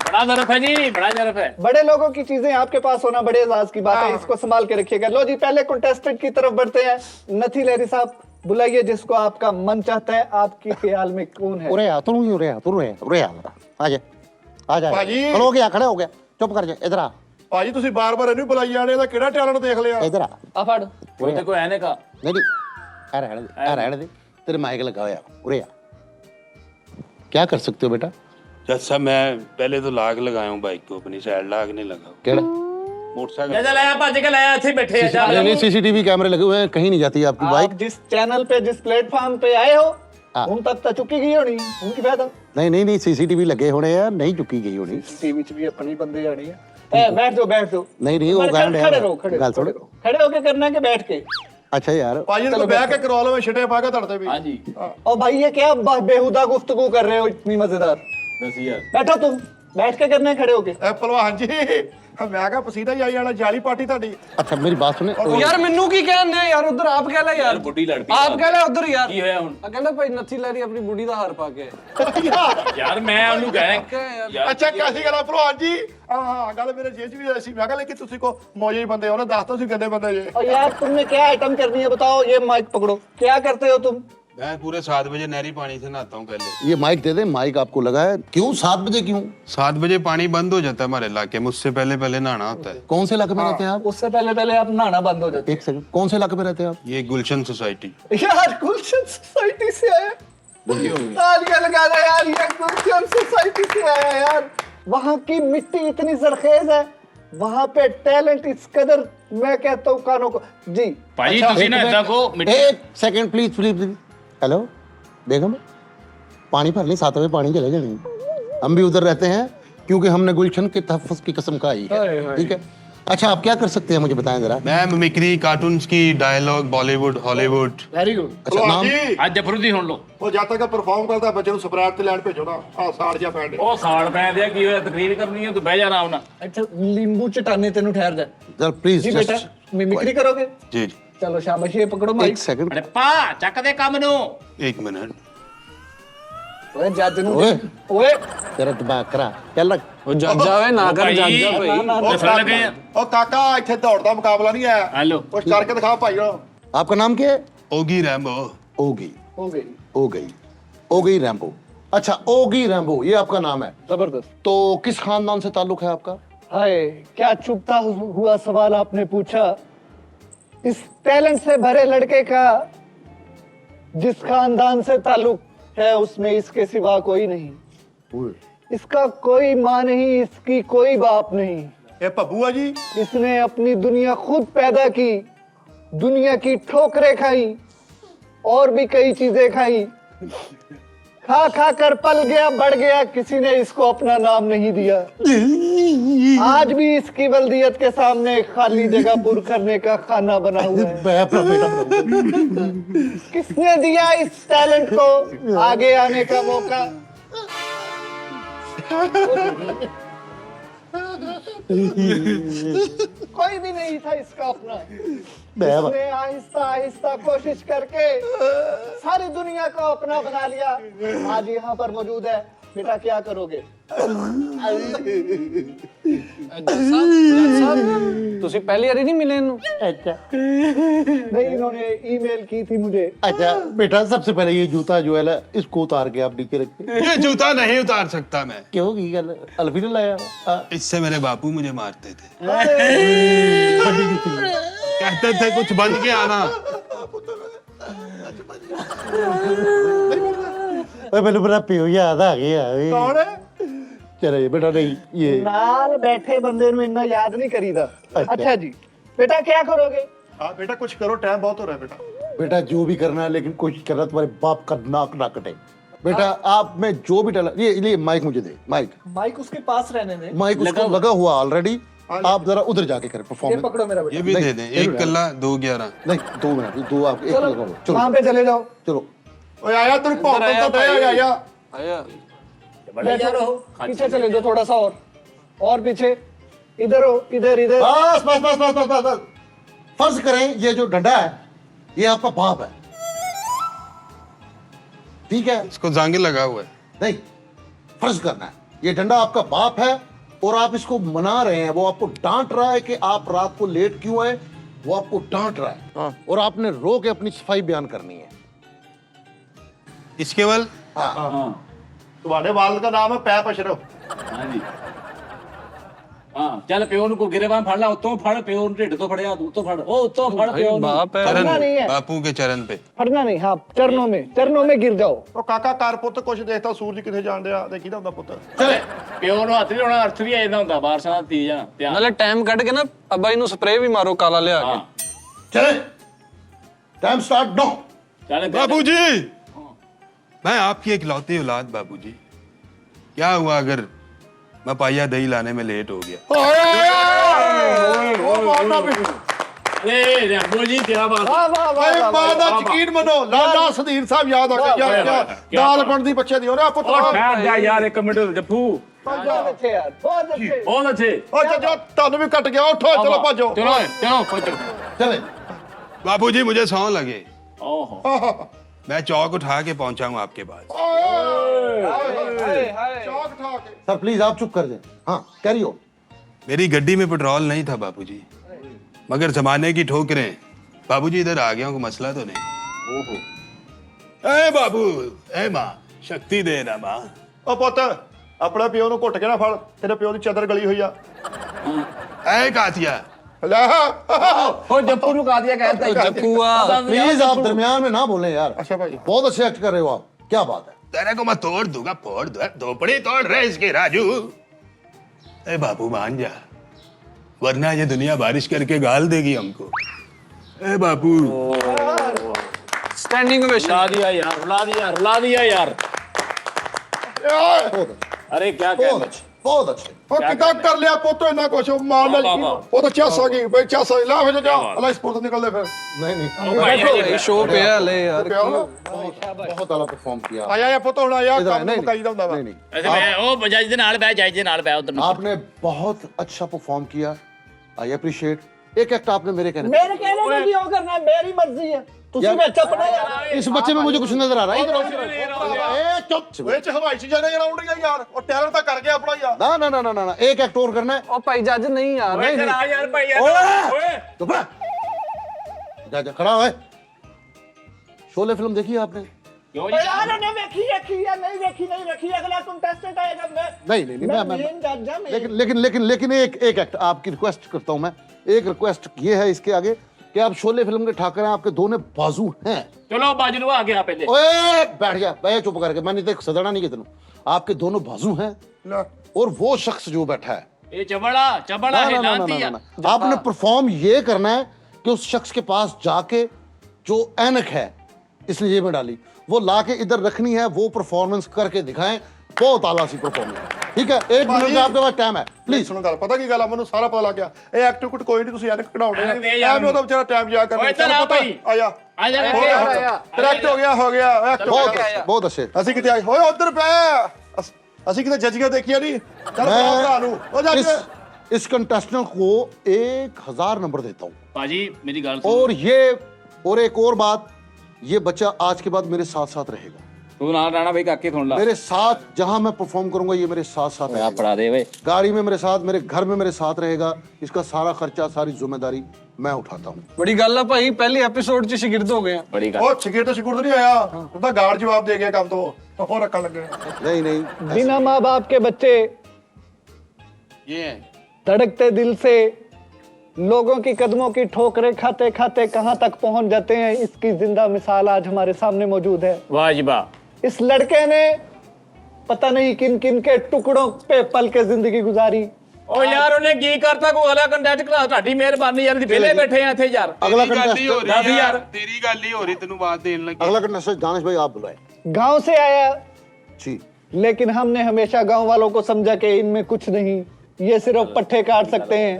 ਬੜਾ ਜ਼ਰਫ ਹੈ ਜੀ ਬੜਾ ਜ਼ਰਫ ਹੈ बड़े लोगों की चीजें आपके पास होना बड़े एजाज की बात है, इसको संभाल के रखिएगा। लो जी, पहले कंटेस्टेंट की तरफ बढ़ते हैं। नथी लहरी साहब, बुलाइए जिसको आपका मन चाहता है। आपके ख्याल में कौन है? उरे आ तू ही उरे आ तू उरे आ आ जा आ जा। भाजी। खड़ो हो गया चुप कर जा। इधर आ ਭਾਜੀ ਤੁਸੀਂ ਬਾਰ-ਬਾਰ ਇਹਨੂੰ ਬੁਲਾਈ ਜਾਣੇ, ਇਹਦਾ ਕਿਹੜਾ ਟੈਲੈਂਟ ਦੇਖ ਲਿਆ। इधर आ। अफड़ ਕੋਈ ਤੇ ਕੋਈ ਐਨੇ ਕਾ नहीं नहीं आ रहने दे तेरे माइक लगा हुआ है। उरे आ। क्या कर सकते हो बेटा? जज साहब मैं पहले तो लाग लगाया हूँ बाइक को, अपनी साइड लाग नहीं लगा केड़ा? मोटरसाइकिल ਜਾ ਲੈ ਆ ਭੱਜ ਕੇ ਲੈ ਆ ਇੱਥੇ ਬੈਠੇ ਆ ਜਾ नहीं सीसीटीवी कैमरे लगे हुए हैं, कहीं नहीं जाती है आपकी आप बाइक। जिस चैनल पे, जिस प्लेटफॉर्म पे आए हो, हाँ। उन तक तो चुकी गई होनी उनकी फायदा। नहीं सीसीटीवी लगे होने हैं, नहीं चुकी गई होनी। टीवी च भी अपनी बंदे जानी है। ए, बैठ जाओ नहीं वो खड़े गांड है। खड़े रहो, खड़े गाल छोड़। रहो। खड़े होके करना है कि बैठ के? अच्छा यार ਭਾਜੀ ਨੂੰ ਬਹਿ ਕੇ ਕਰਵਾ ਲਓ, ਛਿੱਟੇ ਪਾ ਕੇ ਧੜਦੇ ਵੀ। ਹਾਂਜੀ और भाई ये क्या बेहुदा गुफ्तगू कर रहे हो इतनी मजेदार? ਦੱਸ ਯਾਰ बैठो तुम, बैठ के करना है खड़े होके। ਇਹ ਭਲਵਾਨ ਜੀ, ਮੈਂ ਕਿਹਾ ਪਸੀਨਾ ਹੀ ਆਈ ਜਾਣਾ, ਜਾਲੀ ਪਾਰਟੀ ਤੁਹਾਡੀ। अच्छा मेरी बात सुने। ਯਾਰ ਮੈਨੂੰ ਕੀ ਕਹਿੰਦੇ ਯਾਰ ਉਧਰ ਆਪ ਕਹਿ ਲੈ ਯਾਰ ਬੁੱਢੀ ਲੜ ਪਈ ਆਪ ਕਹਿ ਲੈ ਉਧਰ ਯਾਰ ਕੀ ਹੋਇਆ ਹੁਣ ਆ ਕਹਿੰਦਾ ਭਾਈ ਨੱਥੀ ਲਹਿਰੀ ਆਪਣੀ ਬੁੱਢੀ ਦਾ ਹਾਰ ਪਾ ਕੇ ਯਾਰ ਮੈਂ ਉਹਨੂੰ ਕਹਿ ਯਾਰ ਅੱਛਾ ਕਾਸੀ ਗੱਲ ਆ ਭਲਵਾਨ ਜੀ। ਹਾਂ ਗੱਲ ਮੇਰੇ ਜੇਬ 'ਚ ਵੀ ਐਸੀ। ਮੈਂ ਕਿਹਾ ਲੇਕਿਨ ਤੁਸੀਂ ਕੋ ਮੌਜੇ ਹੀ ਬੰਦੇ ਹੋ ਨਾ, ਦੱਸ ਤੁਸੀਂ ਗੰਦੇ ਬੰਦੇ ਜੇ। और यार तुमने क्या आइटम करनी है बताओ? ये माइक पकड़ो, क्या करते हो तुम? मैं पूरे 7 बजे नहरी पानी से नहाता हूँ पहले। ये माइक दे दे, माइक आपको लगा है। क्यों 7 बजे क्यों? 7 बजे पानी बंद हो जाता है हमारे इलाके में, उससे पहले नहाना होता है। कौन से इलाके में रहते हैं आप? उससे पहले आप नहाना बंद हो जाते। एक सेकंड, कौन से इलाके में रहते हैं आप? ये गुलशन सोसाइटी। यार गुलशन सोसाइटी से आया, तालियां लगा दे यार, ये गुलशन सोसाइटी से आया यार। वहाँ की मिट्टी इतनी जरखेज है, वहाँ पे टैलेंट इस कदर, मैं कहता हूँ कानों को जी। ਭਾਈ ਤੁਸੀਂ ਨਾ ਇਦਾਂ ਕੋ एक second please please please. Hello बेगम, पानी भर ली, 7 बजे पानी चले जाने। हम भी उधर रहते हैं क्योंकि हमने गुलशन के तहफ़्फ़ुज़ की कसम खाई है। ठीक है, अच्छा आप क्या कर सकते हैं मुझे बताएं जरा। मैं मिमिक्री, कार्टून्स की dialogue, Bollywood, Hollywood. Very good. अच्छा ਭਲਵਾਨ नाम? ਜੀ, ਅੱਜ ਜਫਰੂ ਦੀ ਹੁਣ ਲੋ ਉਹ ਜਦ ਤੱਕ ਪਰਫਾਰਮ ਕਰਦਾ ਬੱਚੇ ਨੂੰ ਸਪਰੈਟ ਤੇ ਲੈਣ ਭੇਜੋ ਨਾ। ਆ ਸਾੜ ਜਿਹਾ ਪੈਣ ਦੇ। ਉਹ ਸਾਲ ਪੈ ਦਿਆ ਕੀ ਹੋਇਆ ਤਕਰੀਰ ਕਰਨੀ ਹੈ ਤੂੰ ਬਹਿ ਜਾ ਆਰਾਮ ਨਾਲ अच्छा नींबू चटाने तेनू ठहर जा जरा प्लीज जी बेटा, मिमिक्री करोगे? जी जी चलो शाबाश, ये पकड़ो माइक। एक सेकंड। ਅਰੇ ਪਾ ਚੱਕ ਦੇ ਕੰਮ ਨੂੰ 1 मिनट। ओए जज नू ओए। ओए तेरा दिमाग खरा चल रख। ਉਹ ਜੱਜ ਆਵੇ ਨਾ ਕਰ ਜੱਜ ਆ ਭਾਈ ਦੱਸਣ ਲੱਗੇ ਆ ਉਹ ਕਾਕਾ ਇੱਥੇ ਦੌੜ ਦਾ ਮੁਕਾਬਲਾ ਨਹੀਂ ਆਇਆ। ਹੈਲੋ ਉਹ ਕਰਕੇ ਦਿਖਾ ਭਾਈ ਉਹ। आपका नाम क्या है? ओगी रैम्बो। ओगी। हो गई ओगी रैम्बो। अच्छा ओगी रैम्बो, ये आपका नाम है। जबरदस्त। तो किस खानदान से ताल्लुक है आपका? हाय, क्या चुभता हुआ सवाल आपने पूछा। इस टैलेंट से भरे लड़के का जिस खानदान से ताल्लुक है उसमें इसके सिवा कोई नहीं। इसका कोई माँ नहीं, इसकी कोई बाप नहीं। ਇਹ ਭੱਬੂ ਆ ਜੀ। इसने अपनी दुनिया खुद पैदा की, दुनिया की ठोकरें खाई और भी कई चीजें खाई। खा खा कर पल गया, बढ़ गया, किसी ने इसको अपना नाम नहीं दिया। आज भी इसकी बल्दियत के सामने खाली जगह पुर करने का खाना बना हुआ है। किसने दिया इस टैलेंट को आगे आने का मौका? कोई भी नहीं था इसका अपना। इसने आहिस्ता आहिस्ता कोशिश करके सारी दुनिया को अपना बना लिया। आज यहाँ पर मौजूद है। बेटा क्या करोगे? ਤੁਸੀਂ ਪਹਿਲੀ ਵਾਰੀ ਨਹੀਂ ਮਿਲੇ ਇਹਨੂੰ नहीं, इन्होंने ईमेल की थी मुझे। अच्छा बेटा, सबसे पहले ये जूता जो है ना, इसको उतार के आप नीचे रखिए। ये जूता नहीं उतार सकता मैं, क्यों की गल अलफी ने लाया? इससे मेरे बापू मुझे मारते थे। कहते थे कुछ बन के आना। ओए मैंने बड़ा पियो याद आ गया ओए। कौन है? चलो ये बेटा नहीं ये नाल बैठे बंदे ਨੂੰ ਇੰਨਾ याद नहीं करीदा। अच्छा जी बेटा क्या करोगे? हाँ बेटा कुछ करो, टाइम बहुत हो रहा है बेटा। बेटा जो भी करना है लेकिन कोशिश करना तुम्हारे बाप का नाक ना कटे। बेटा आप में जो भी टैलेंट, ये माइक मुझे दे, माइक उसके पास रहने दे। माइक उसको लगा हुआ ऑलरेडी। आप जरा उधर जाके करें ये परफॉर्मेंस। पकड़ो मेरा बेटा। ये भी दे दें, 1 कल्ला 2 11। नहीं 2 मिनट, 2 आप 1 लगाओ। चलो वहां पे चले जाओ। चलो ओए आया तेरे भौंकल तो दे आया। बैठो रहो, पीछे चले जाओ थोड़ा सा और पीछे, इधर हो, इधर इधर। बस बस बस बस बस बस। फर्ज करें ये जो डंडा है ये आपका बाप है, ठीक है? इसको जांगे लगा हुआ है। नहीं, फर्ज करना है ये डंडा आपका बाप है और आप इसको मना रहे हैं, वो आपको डांट रहा है कि आप रात को लेट क्यों आए, वो आपको डांट रहा है और आपने रो के अपनी सफाई बयान करनी है। इसके बल तुम्हारे वाल का नाम है पैप अशरफ। हाँ जी हाँ चल प्यो ਨੂੰ ਗਿਰਵਾਂ ਫੜ ਲਾ, ਉੱਤੋਂ ਫੜ ਪਿਓ ਨੂੰ ਢਿੱਡ ਤੋਂ ਫੜਿਆ, ਉੱਤੋਂ फड़ ਉਹ ਉੱਤੋਂ ਫੜ ਪਿਓ ਨੂੰ। बाप है। फड़ना नहीं है, बापू के चरण पे। फड़ना नहीं। हाँ चरणों में गिर जाओ। ਉਹ ਕਾਕਾ ਕਰ ਪੁੱਤ ਕੁਛ ਦੇਖਦਾ ਸੂਰਜ ਕਿੱਥੇ ਜਾਣ ਡਿਆ ਤੇ ਕਿਹਦਾ ਹੁੰਦਾ ਪੁੱਤ। चले ਪਿਓ ਨੂੰ ਹੱਥ ਨਹੀਂ ਲਾਉਣਾ, ਅਰਥ ਵੀ ਆਇਦਾ ਹੁੰਦਾ ਬਾਰਸ਼ਾਂ ਦਾ ਤੀਜ ਆ ਧਿਆਨ। ਨਾਲੇ ਟਾਈਮ ਕੱਢ ਕੇ ਨਾ ਅੱਬਾ ਜੀ ਨੂੰ ਸਪਰੇਅ ਵੀ ਮਾਰੋ ਕਾਲਾ ਲਿਆ ਕੇ। चले टाइम स्टार्ट नो। ਚੱਲ बाबूजी, मैं आपकी इकलौती औलाद बाबूजी। क्या हुआ अगर मैं पाया दही लाने में लेट हो गया? ਉਹ ਮਾਰਨਾ ਵੀ ਏ ਰੱਬੋ ਜੀ ਤੇਰਾ ਬਾਤ वाह वाह वाह ਓਏ वाह, ਮਾਂ वाह, ਦਾ वाह, ਯਕੀਨ ਮੰਨੋ, ਲਾਲਾ ਸਦੀਰ ਸਾਹਿਬ ਯਾਦ ਆ ਗਿਆ ਯਾਰ। ਦਾਲ ਬਣਦੀ ਬੱਚੇ ਦੀ ਉਹਨੇ ਪੁੱਤ। ਉਹ ਠਹਿਰ ਜਾ ਯਾਰ 1 ਮਿੰਟ ਜੱਫੂ। बहुत अच्छे यार, बहुत अच्छे। ਬਹੁਤ ਅੱਛੇ। ਓ ਜੱਜੋ ਤੁਹਾਨੂੰ ਵੀ ਕੱਟ ਗਿਆ, ਉੱਠੋ ਚਲੋ ਭੱਜੋ। ਚਲੋ ਚਲੋ ਭੱਜੋ। चले बाबूजी मुझे सौं लगे, ਓਹੋ मैं चौक उठा के पहुंचा हूं आपके पास। ਚੌਕ ਠਾ ਕੇ। सर प्लीज आप चुप कर दें। हाँ कैरी हो। मेरी गड्डी में पेट्रोल नहीं था बाबूजी, मगर जमाने की ठोकरें। बाबूजी इधर आ गया हूं, कोई मसला तो नहीं? ए बाबू, ए माँ, शक्ति दे ना माँ। ਓ ਪੁੱਤ ਆਪਣੇ ਪਿਓ ਨੂੰ ਘੁੱਟ ਕੇ ਨਾ ਫੜ, ਤੇਰੇ ਪਿਓ ਦੀ ਚਾਦਰ ਗਲੀ ਹੋਈ ਆ। ए कातिया, ਲੈ ਉਹ ਜੱਫੂ ਨੂੰ ਕਾਦੀਆ ਕਹਿਤਾ ਹੀ जप्पुआ प्लीज आप दरमियान में ना बोलें यार। अच्छा भाई। बहुत अच्छे एक्ट कर रहे हो आप, क्या बात है। तेरे को मैं तोड़ दूंगा, फोड़ दो, धोपड़ी तोड़ रहे इसके राजू। ए बाबू मान जा, वरना ये दुनिया बारिश करके गाल देगी हमको। ए बाबू, स्टैंडिंग ओवेशन। ਲਾ ਦਿਆ ਯਾਰ, ਲਾ ਦਿਆ, ਲਾ ਦਿਆ ਯਾਰ। बहुत अच्छे, अरे क्या बहुत कहना अच्छे, बहुत अच्छे। ਉਹ ਕਿੱਦਾਂ ਕਰ ਲਿਆ ਪੁੱਤ ਇੰਨਾ ਕੁਛ ਮਾਰ ਲੈ। ਉਹ ਤਾਂ ਚੱਸ ਆ ਗਈ ਬਈ, ਚੱਸ ਲਾ ਫਿਰ ਜਾ ਅਲਾ ਸਪੋਰਟ ਨਿਕਲਦੇ ਫਿਰ। नहीं नहीं शो पे है ले यार। बहुत आला परफॉर्म किया। ਆਇਆ ਆ ਪੁੱਤ ਹੁਣ ਆਇਆ, इधर आए, ਕੰਮ नहीं ਮੁਕਾਈ ਦਾ ਹੁੰਦਾ ਵਾ। नहीं नहीं ऐसे मैं ओ जज दे नाल बह, जज दे नाल बह उधर। आपने बहुत अच्छा परफॉर्म किया, आई अप्रिशिएट। एक एक्ट आपने मेरे कहने मेरे कहने में भी हो करना, मेरी मर्जी है। तुसी यार- बच्चा पढ़ा यार। इस बच्चे में मुझे कुछ नजर आ रहा है। इधर आओ। ए, चुप। ਓਏ ਚ ਹਵਾਈ ਚੀਜ਼ਾਂ ਨੇ ਰਾਉਂਡ ਗਿਆ ਯਾਰ, ਉਹ ਟੈਲੈਂਟ ਤਾਂ ਕਰ ਗਿਆ ਆਪਣਾ ਯਾਰ। ना ना ना ना ना ना, एक एक्ट और करना है। ओ भाई जज नहीं यार। नहीं इधर नहीं आ यार भाई यार। ओए! ओए चुप रह। जा जा खड़ा है। शोले फिल्म देखी है आपने? क्यों यार ने देखी या नहीं देखी, अगला तुम टेस्ट आएगा। नहीं नहीं नहीं, मैं मेन जज जा मैं। लेकिन एक एक्ट आपकी रिक्वेस्ट करता हूं मैं। एक रिक्वेस्ट ये है इसके आगे कि आप शोले फिल्म के ठाकर हैं, आपके दोनों बाजू हैं। चलो बाजू आ गया पहले। ओए बैठ गया, बैठ चुप करके, मैंने तो सदना नहीं कितनों। आपके दोनों बाजू हैं ਲੈ और वो शख्स जो बैठा है ये चबड़ा चबड़ा ना, है ना, ना, ना, लांती ना, है। ना, ना। आपने परफॉर्म ये करना है कि उस शख्स के पास जाके जो ऐनक है इसलिए ये में डाली वो लाके इधर रखनी है, वो परफॉर्मेंस करके दिखाएं। बहुत आला सी परफॉर्मेंस, ठीक है? 1 मिनट का आपके पास टाइम है, प्लीज। ਸੁਣੋ ਗੱਲ, ਪਤਾ ਕੀ ਗੱਲ ਆ, ਮੈਨੂੰ ਸਾਰਾ ਪਤਾ ਲੱਗ ਗਿਆ। ਇਹ ਐਕਟ ਕੁਟ ਕੋਈ ਨਹੀਂ, ਤੁਸੀਂ ਐਨਕ ਕਢਾਉਣੇ ਐਨਕ ਦੇ ਯਾਰ। ਐਵੇਂ ਉਹਦਾ ਵਿਚਾਰਾ ਟਾਈਮ ਜਾ ਕਰਨਾ। ਓਏ ਇੱਧਰ ਆ ਭਾਈ। ਆਇਆ आ जा ਹੋ ਗਿਆ, ਕਰੈਕਟ ਹੋ ਗਿਆ, ਹੋ ਗਿਆ ਐਕਟ ਹੋ बहुत ਗਿਆ। अच्छे, बहुत अच्छे। ਅਸੀਂ ਕਿਤੇ ਆਏ ਹੋਏ ਉਧਰ ਪਏ, ਅਸੀਂ ਕਿਤੇ ਜੱਜੀਆਂ ਦੇਖੀਆਂ ਨਹੀਂ। ਚੱਲ ਭਰਾ ਨੂੰ ਉਹ ਜਾ ਕੇ इस कंटेस्टेंट को 1000 नंबर देता हूँ। पाजी मेरी गाल सुन। और एक और बात, ये बच्चा आज के बाद मेरे साथ साथ रहेगा। तू ना राणा भाई काके सुन ला। मेरे साथ जहां मैं परफॉर्म करूंगा ये मेरे साथ साथ आप रहेगा। पढ़ा दे वे। गाड़ी में मेरे साथ, मेरे घर में मेरे साथ रहेगा। इसका सारा खर्चा, सारी जिम्मेदारी मैं उठाता हूँ। बड़ी गल है भाई, पहले एपिसोड च शिगिर्द हो गए हैं। बड़ी गाल। ਉਹ ਸਿਗਰਟ ਸਿਗਰਟ ਨਹੀਂ ਆਇਆ, ਉਹਦਾ ਗਾਰਡ ਜਵਾਬ ਦੇ ਗਿਆ ਕੰਮ ਤੋਂ, ਉਹ ਰੱਖਣ ਲੱਗੇ। नहीं नहीं, बिना माँ बाप के बच्चे ये धड़कते दिल से लोगों की कदमों की ठोकरें खाते खाते कहां तक पहुंच जाते हैं, इसकी जिंदा मिसाल आज हमारे सामने मौजूद है। वाह जी वाह। इस लड़के ने पता नहीं किन किन के टुकड़ों पे पल के जिंदगी गुजारी। ਓ ਯਾਰ ਉਹਨੇ ਕੀ ਕਰਤਾ ਕੋਈ ਅਗਲਾ ਕੰਟੈਂਟ ਕਰਾ ਤੁਹਾਡੀ ਮਿਹਰਬਾਨੀ ਯਾਰ ਵਿਹਲੇ ਬੈਠੇ ਆ ਇੱਥੇ ਯਾਰ अगला तेरी गल ही हो कंटेस्टेंट रही है यार, तेरी गल ही हो रही, तेनू बात देन लगी। अगला कंटेस्टेंट दानिश भाई आप बुलाए गांव से आया, जी। लेकिन हमने हमेशा गांव वालों को समझा कि इनमें कुछ नहीं, ये सिर्फ पट्टे काट सकते हैं,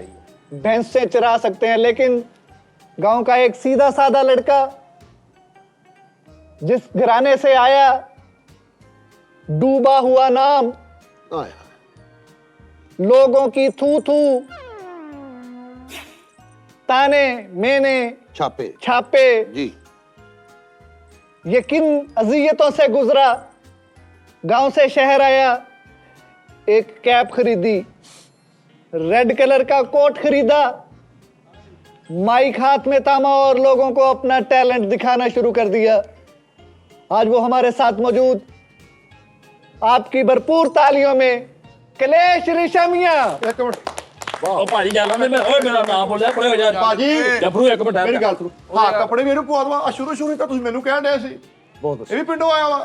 भैंस से चरा सकते हैं। लेकिन गांव का एक सीधा साधा लड़का जिस घराने से आया, डूबा हुआ नाम, आए, लोगों की थू थू, ताने मेने, छापे छापे, जी। ये किन अजियतों से गुजरा, गांव से शहर आया, एक कैप खरीदी, रेड कलर का कोट खरीदा, माइक हाथ में थामा और लोगों को अपना टैलेंट दिखाना शुरू कर दिया। आज वो हमारे साथ मौजूद, आपकी भरपूर तालियों में कलेश रिशमिया। ਇੱਕ ਮਿੰਟ ਉਹ ਭਾਜੀ ਜਾਨਾਂ ਮੈਂ ਓਏ ਮੇਰਾ ਨਾਮ ਬੋਲਿਆ ਪਰੇ ਹੋ ਜਾ ਭਾਜੀ ਜਫਰੂ ਇੱਕ ਮਿੰਟ ਮੇਰੀ ਗੱਲ ਸੁਣੋ ਹਾਂ ਕੱਪੜੇ ਮੈਨੂੰ ਪਵਾ ਦਵਾ ਸ਼ੁਰੂ ਤਾਂ ਤੁਸੀਂ ਮੈਨੂੰ ਕਹਿਣ ਡਏ ਸੀ बहुत ਇਹ अच्छा, ਵੀ ਪਿੰਡੋਂ ਆਇਆ ਵਾ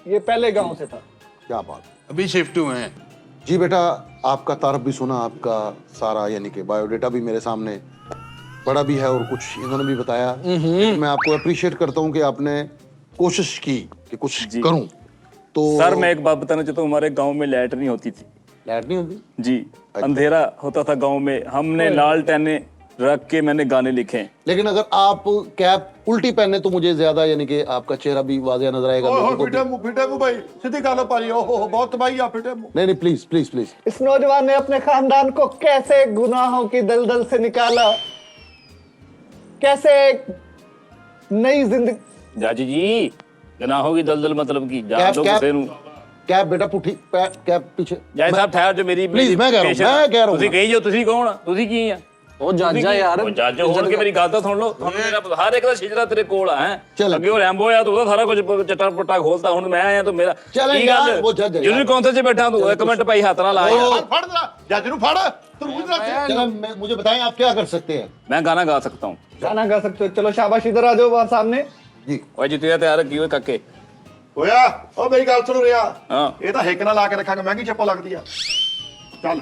ये पहले गांव से था। क्या बात। अभी शिफ्ट हुए हैं। जी बेटा, आपका तारफ भी सुना, आपका सारा यानी कि बायोडेटा भी मेरे सामने पढ़ा भी है और कुछ इन्होंने भी बताया। मैं आपको अप्रिशिएट करता हूँ कि आपने कोशिश की कि कुछ करूँ। तो सर मैं एक बात बताना चाहता हूँ, हमारे गांव में लाइट नहीं होती थी लाइट नहीं होती। जी, अंधेरा होता था गांव में, हमने लालटेने रख के मैंने गाने लिखे हैं। लेकिन अगर आप कैप उल्टी पहने तो मुझे ज्यादा यानी कि आपका चेहरा भी वाज़ेह नजर आएगा ਓਏ लोगों ਹੋਏ को भी। ਫਿੱਟੇ ਮੂੰਹ ਭਾਈ ਸਿੱਧੀ ਗੱਲ ਆ ਭਾਜੀ ਓਹੋ ਬਹੁਤ ਤਬਾਹੀ ਆ ਫਿੱਟੇ ਮੂੰਹ नहीं नहीं प्लीज प्लीज प्लीज। इस नौजवान ने अपने खानदान को कैसे गुनाहों की दलदल से निकाला, कैसे एक नई जिंदगी। जाजी जी गनाहों की दलदल मतलब की जान कैप दो कैप किसे ਨੂੰ कैप बेटा पुठी कैप पीछे। ਜਾਈ ਸਾਹਿਬ ਠਹਿਰ ਜੋ ਮੇਰੀ Please, मैं कह रहा हूँ, मैं कह रहा हूँ ਤੁਸੀਂ ਕਹੀ ਜੋ ਤੁਸੀਂ ਕੌਣ ਆ ਤੁਸੀਂ ਕੀ ਆ ਉਹ ਜੱਜ ਆ ਯਾਰ। ਉਹ ਜੱਜ ਹੋਣ ਕੇ ਮੇਰੀ ਗੱਲ ਤਾਂ ਸੁਣ ਲਓ ਤੁਹਾਨੂੰ ਮੇਰਾ ਹਰ ਇੱਕ ਦਾ ਸ਼ਿਜਰਾ ਤੇਰੇ ਕੋਲ ਆ ਹੈ ਚੱਲ। ਅੱਗੇ ਉਹ ਰੈਂਬੋ ਆ ਤੂੰ ਉਹਦਾ ਸਾਰਾ ਕੁਝ ਚਟਾ ਪਟਾ ਖੋਲਦਾ ਹੁਣ ਮੈਂ ਆਇਆ ਤੂੰ ਮੇਰਾ ਚੱਲ ਕੀ ਯਾਰ, ਗੱਲ ਉਹ ਜੱਜ ਹੈ ਯਾਰ। ਜਿਹਨੂੰ ਕੌਂਸਲ 'ਚ ਬੈਠਾ ਤੂੰ ਇੱਕ ਮਿੰਟ ਭਾਈ ਹੱਥ ਨਾ ਲਾ ਯਾਰ ਫੜ ਜਰਾ ਜੱਜ ਨੂੰ ਫੜ ਤੂੰ ਰੂਜ ਰੱਖ चलो मुझे बताएं आप क्या कर सकते हैं। मैं गाना गा सकता हूँ गाना गा सकते हो, चलो शाबाश, इधर आ जाओ वहां सामने। जी ਓਏ ਜੀ ਤੇਰਾ ਤਿਆਰ ਕੀ ਹੋਏ ਕਾਕੇ ਹੋਇਆ ਉਹ ਮੇਰੀ ਗੱਲ ਸੁਣ ਰਿਹਾ ਹਾਂ ਇਹ ਤਾਂ ਹਿੱਕ ਨਾਲ ਲਾ ਕੇ ਰੱਖਾਂਗੇ ਮਹਿੰਗੀ ਚੱਪਲ ਲੱਗਦੀ ਆ ਚੱਲ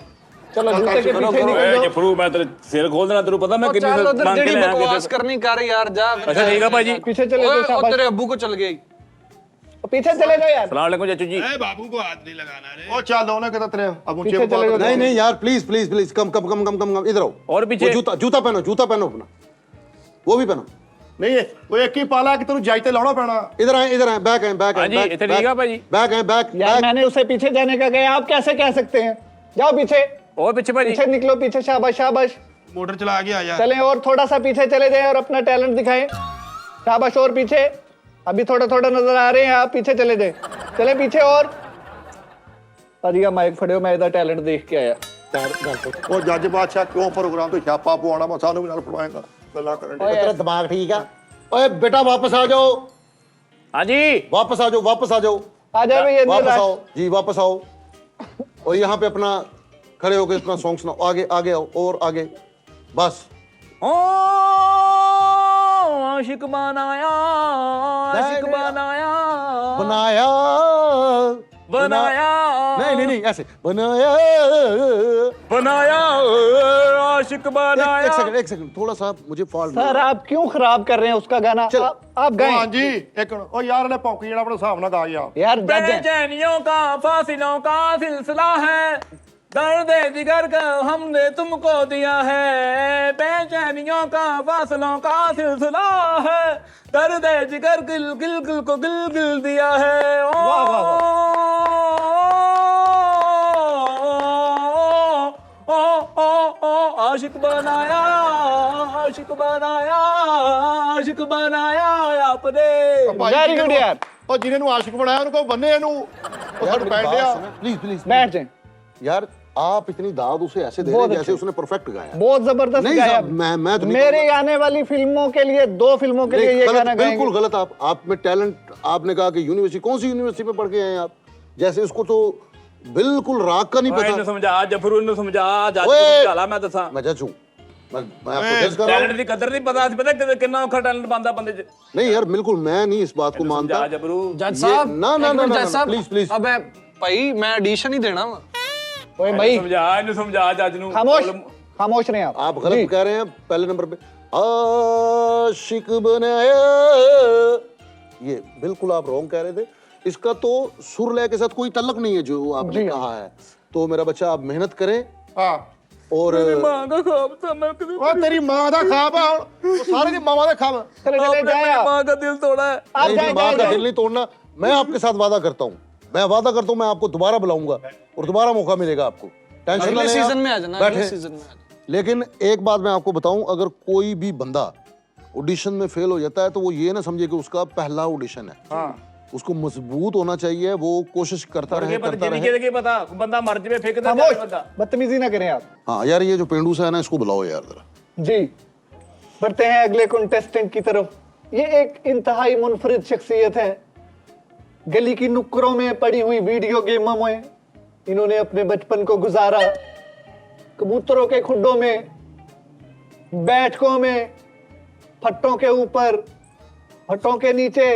चलो जूते के पीछे निकल ਓਏ जाओ। ਜਫਰੂ ਮੈਂ ਤੇਰੇ ਸਿਰ ਖੋਲ ਦੇਣਾ ਤੈਨੂੰ ਪਤਾ ਮੈਂ ਉਹ ਕਿੰਨੀ ਚੱਲ ਉਧਰ ਮੰਗ ਕੇ ਜਿਹੜੀ ਲਿਆ ਬਕਵਾਸ ਕਰਨੀ ਕਰ ਯਾਰ ਜਾ। ਅੱਛਾ ਠੀਕ ਆ ਭਾਜੀ पीछे चले जाओ, ਓਏ ਉਹ शाबाश, ਤੇਰੇ ਅੱਬੂ ਕੋ ਚਲ ਗਈ। पीछे चले जाओ यार। ਸਲਾਮ ਅਲੈਕੁਮ ਚਾਚੂ ਜੀ ए, बाबू को हाथ नहीं लगाना रे। ਉਹ ਚੱਲ ਉਹਨੇ ਕਿਤੇ ਤੇਰੇ ਅਬੂ पीछे ਚੇਪ चले जाओ। नहीं नहीं यार प्लीज प्लीज प्लीज कम कम कम कम कम कम इधर आओ। और पीछे। वो जूता जूता पहनो अपना, वो भी पहनो। ਨਹੀਂ ਉਹ ਇੱਕ ਹੀ ਪਾਲਾ ਕਿ ਤੈਨੂੰ ਜਾਈ ਤੇ ਲਾਉਣਾ ਪੈਣਾ इधर आए बैक आए बैक हाँ जी, इधर ठीक है भाजी। बैक आए बैक यार बैक। मैंने उसे पीछे जाने का कहा, आप कैसे कह सकते हैं? जाओ पीछे, और पीछे भाजी पीछे निकलो, पीछे, शाबाश शाबाश। मोटर चला के आया। चलें और थोड़ा सा पीछे चले जाएं और अपना टैलेंट दिखाएं। शाबाश, और पीछे, अभी थोड़ा थोड़ा नजर आ रहे हैं, आप पीछे चले जाएं। चलें पीछे और भाजी का माइक फड़े हो, मैं इधर टैलेंट देख के आया। ਉਹ ਜੱਜ ਬਾਦਸ਼ਾਹ ਕਿਉਂ ਪ੍ਰੋਗਰਾਮ ਤੋਂ ਛਾਪਾ ਪਵਾਉਣਾ ਮੈਂ ਸਾਨੂੰ ਵੀ ਨਾਲ ਪਵਾਏਗਾ ਗੱਲਾਂ ਕਰਨ ਦੇ तेरा दिमाग ठीक है। ओए बेटा वापस आ जाओ, हाँ जी वापस आ जाओ, वापस आ जाओ, आ जाओ भैया, वापस निराश। आओ जी, वापस आओ। और यहाँ पे अपना खड़े होकर अपना सॉन्ग सुनाओ। आगे आगे आओ और आगे, बस। ओ आशिक बनाया आशिक बनाया बनाया बनाया नहीं नहीं नहीं ऐसे बनाया। बनाया आशिक बनाया एक सेकंड थोड़ा सा मुझे फॉल्ट। सर आप क्यों खराब कर रहे हैं उसका गाना? चल। आप ਉਹ गाएं ਹਾਂਜੀ ਇੱਕ ਮਿੰਟ ਉਹ ਯਾਰ ਨੇ ਭੌਂਕੀ ਜਿਹੜਾ ਆਪਣੇ ਹਿਸਾਬ ਨਾਲ ਗਾ ਗਿਆ यार, जज हैं। बेचैनियों का फासिलों का सिलसिला है दर्द जिगर का हमने तुमको दिया है बेचैनियों का फासिलों का सिलसिला है दर्द जिगर गिल गिल गिल को गिल गिल दिया है ओ ओ ओ ओ आशिक बनाया आपने Very good यार। ਉਹ ਜਿਹਨੇ ਨੂੰ ਆਸ਼ਿਕ ਬਣਾਇਆ ਉਹਨੂੰ ਕਹੋ ਬੰਨੇ ਇਹਨੂੰ ਉਹ ਸਾਨੂੰ ਪੈਣ ਡਿਆ प्लीज प्लीज बैठ जाएं। यार आप इतनी दाद उसे ऐसे दे रहे बहुत हैं जैसे अच्छे। उसने परफेक्ट गाया। बहुत जबरदस्त नहीं गाया। साहब, मैं तो नहीं मेरे कहूँगा। आने वाली फिल्मों के लिए, 2 फिल्मों के लिए नहीं, ये गलत, गाना गाएंगे। बिल्कुल गलत। आप में टैलेंट, आपने कहा कि यूनिवर्सिटी, कौन सी यूनिवर्सिटी में पढ़ के आए हैं आप? जैसे उसको तो बिल्कुल राग का नहीं ਇਹਨੂੰ पता। ਸਮਝਾ ਜਫਰੂ ਨੂੰ ਸਮਝਾ ਜਾ ਓਏ। ਸਮਝਾ ਮੈਂ ਦੱਸਾਂ मैं जज हूँ, मैं आपको जज कर रहा ਟੈਲੈਂਟ हूँ। ਦੀ ਕਦਰ ਨਹੀਂ ਪਤਾ ਸੀ ਪਤਾ ਕਿੰਨਾ ਔਖਾ ਟੈਲੈਂਟ ਬੰਦਾ ਬੰਦੇ 'ਚ नहीं यार बिल्कुल मैं नहीं इस बात को मानता। ਜਾ ਜਬਰੂ जज ये- साहब ना, ना, एक ना, मिनट, ना, जज ना, साहब please, please। अबे भाई मैं ऑडिशन ही देना वा ओए भाई ਸਮਝਾ ਇਹਨੂੰ ਸਮਝਾ ਜੱਜ ਨੂੰ खामोश खामोश नहीं आप गलत कह रहे हैं। पहले नंबर पे आशिक बनाया, ये बिल्कुल आप रॉन्ग कह रहे थे। इसका तो सुर लय के साथ कोई तल्लुक नहीं है जो आपने कहा है। तो मेरा बच्चा आप मेहनत करें ਹਾਂ और ਮਾਂ ਦਾ ਖਾਬ ਤਾਂ ਮੈਂ ਕਦੇ ਓਏ ਤੇਰੀ ਮਾਂ ਦਾ ਖਾਬ ਆ ਹੁਣ ਸਾਰੇ ਦੀ ਮਾਵਾਂ ਦੇ ਖਾਬ चले चले आपने जाए मेरी आप माँ का दिल तोड़ा है आप नहीं, जाए नहीं, माँ जाए का जाए दिल नहीं तोड़ना। मैं आपके साथ वादा करता हूँ, मैं वादा करता हूँ मैं आपको दोबारा बुलाऊंगा और दोबारा मौका मिलेगा आपको। टेंशन अगले ना लें सीजन आप, में आ जाना, अगले बैठे। सीजन में आ जाना। लेकिन एक बात मैं आपको बताऊं, अगर कोई भी बंदा ऑडिशन में फेल हो जाता है तो वो ये ना समझे कि उसका पहला ऑडिशन है। ਹਾਂ उसको मजबूत होना चाहिए, वो कोशिश करता रहे, पर करता जिंदगी रहे। के पता बंदा मर जावे फेंक दे खामोश बंदा बदतमीजी ना करें आप हाँ यार ये जो पेंडू सा है ना इसको बुलाओ यार जरा। जी बढ़ते हैं अगले कंटेस्टेंट की तरफ। ये एक इंतहाई मुनफरिद शख्सियत है। गली की नुक्करों में पड़ी हुई वीडियो गेमों में इन्होंने अपने बचपन को गुजारा। कबूतरों के खुड्डों में, बैठकों में, फट्टों के ऊपर, फट्टों के नीचे,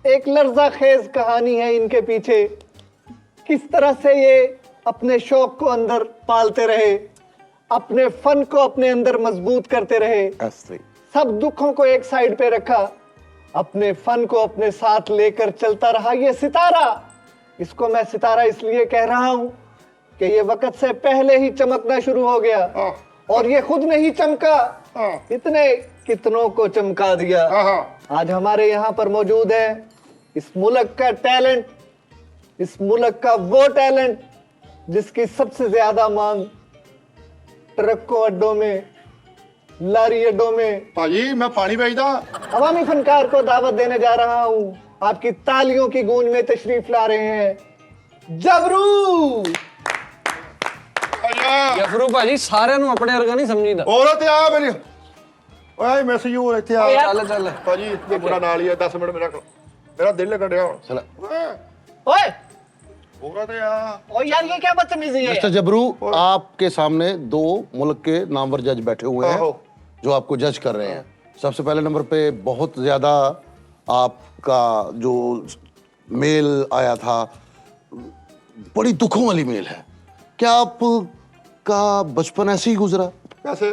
एक लर्जा खेज कहानी है इनके पीछे। किस तरह से ये अपने शौक को अंदर पालते रहे, अपने फन को अपने अंदर मजबूत करते रहे, ऐसे सब दुखों को एक साइड पे रखा, अपने फन को अपने साथ लेकर चलता रहा ये सितारा। इसको मैं सितारा इसलिए कह रहा हूं कि ये वक्त से पहले ही चमकना शुरू हो गया और ये खुद नहीं चमका, इतने कितनों को चमका दिया। आज हमारे यहाँ पर मौजूद है इस मुल्क का टैलेंट, इस मुल्क का वो टैलेंट जिसकी सबसे ज्यादा मांग ट्रकों अड्डों में, लारी अड्डों में। ਭਾਜੀ ਮੈਂ ਪਾਣੀ ਵੇਚਦਾ अवामी फनकार को दावत देने जा रहा हूं। आपकी तालियों की गूंज में तशरीफ ला रहे हैं जबरू। गफरू भाजी सारे ਨੂੰ ਆਪਣੇ ਵਰਗਾ ਨਹੀਂ ਸਮਝੀਦਾ ਔਰਤ ਆ ਮੇਰੀ ਓਏ ਮਿਸ ਯੂ ਇੱਥੇ ਆ ਚੱਲ ਚੱਲ ਭਾਜੀ ਇਹ ਮੁੰਡਾ ਨਾਲ ਹੀ ਆ 10 ਮਿੰਟ ਮੇਰਾ ਦਿਲ ਲੱਗਣ ਡਿਆ ਹੁਣ चला। ओए ਔਰਤ ਆ ओ यार ये क्या बदतमीजी है? मिस्टर जबरू आपके सामने दो मुल्क के नामवर जज बैठे हुए हैं आहो। जो आपको जज कर रहे हैं। सबसे पहले नंबर पे बहुत ज्यादा आपका जो मेल आया था बड़ी दुखों वाली मेल है। क्या आपका बचपन ऐसे ही गुजरा कैसे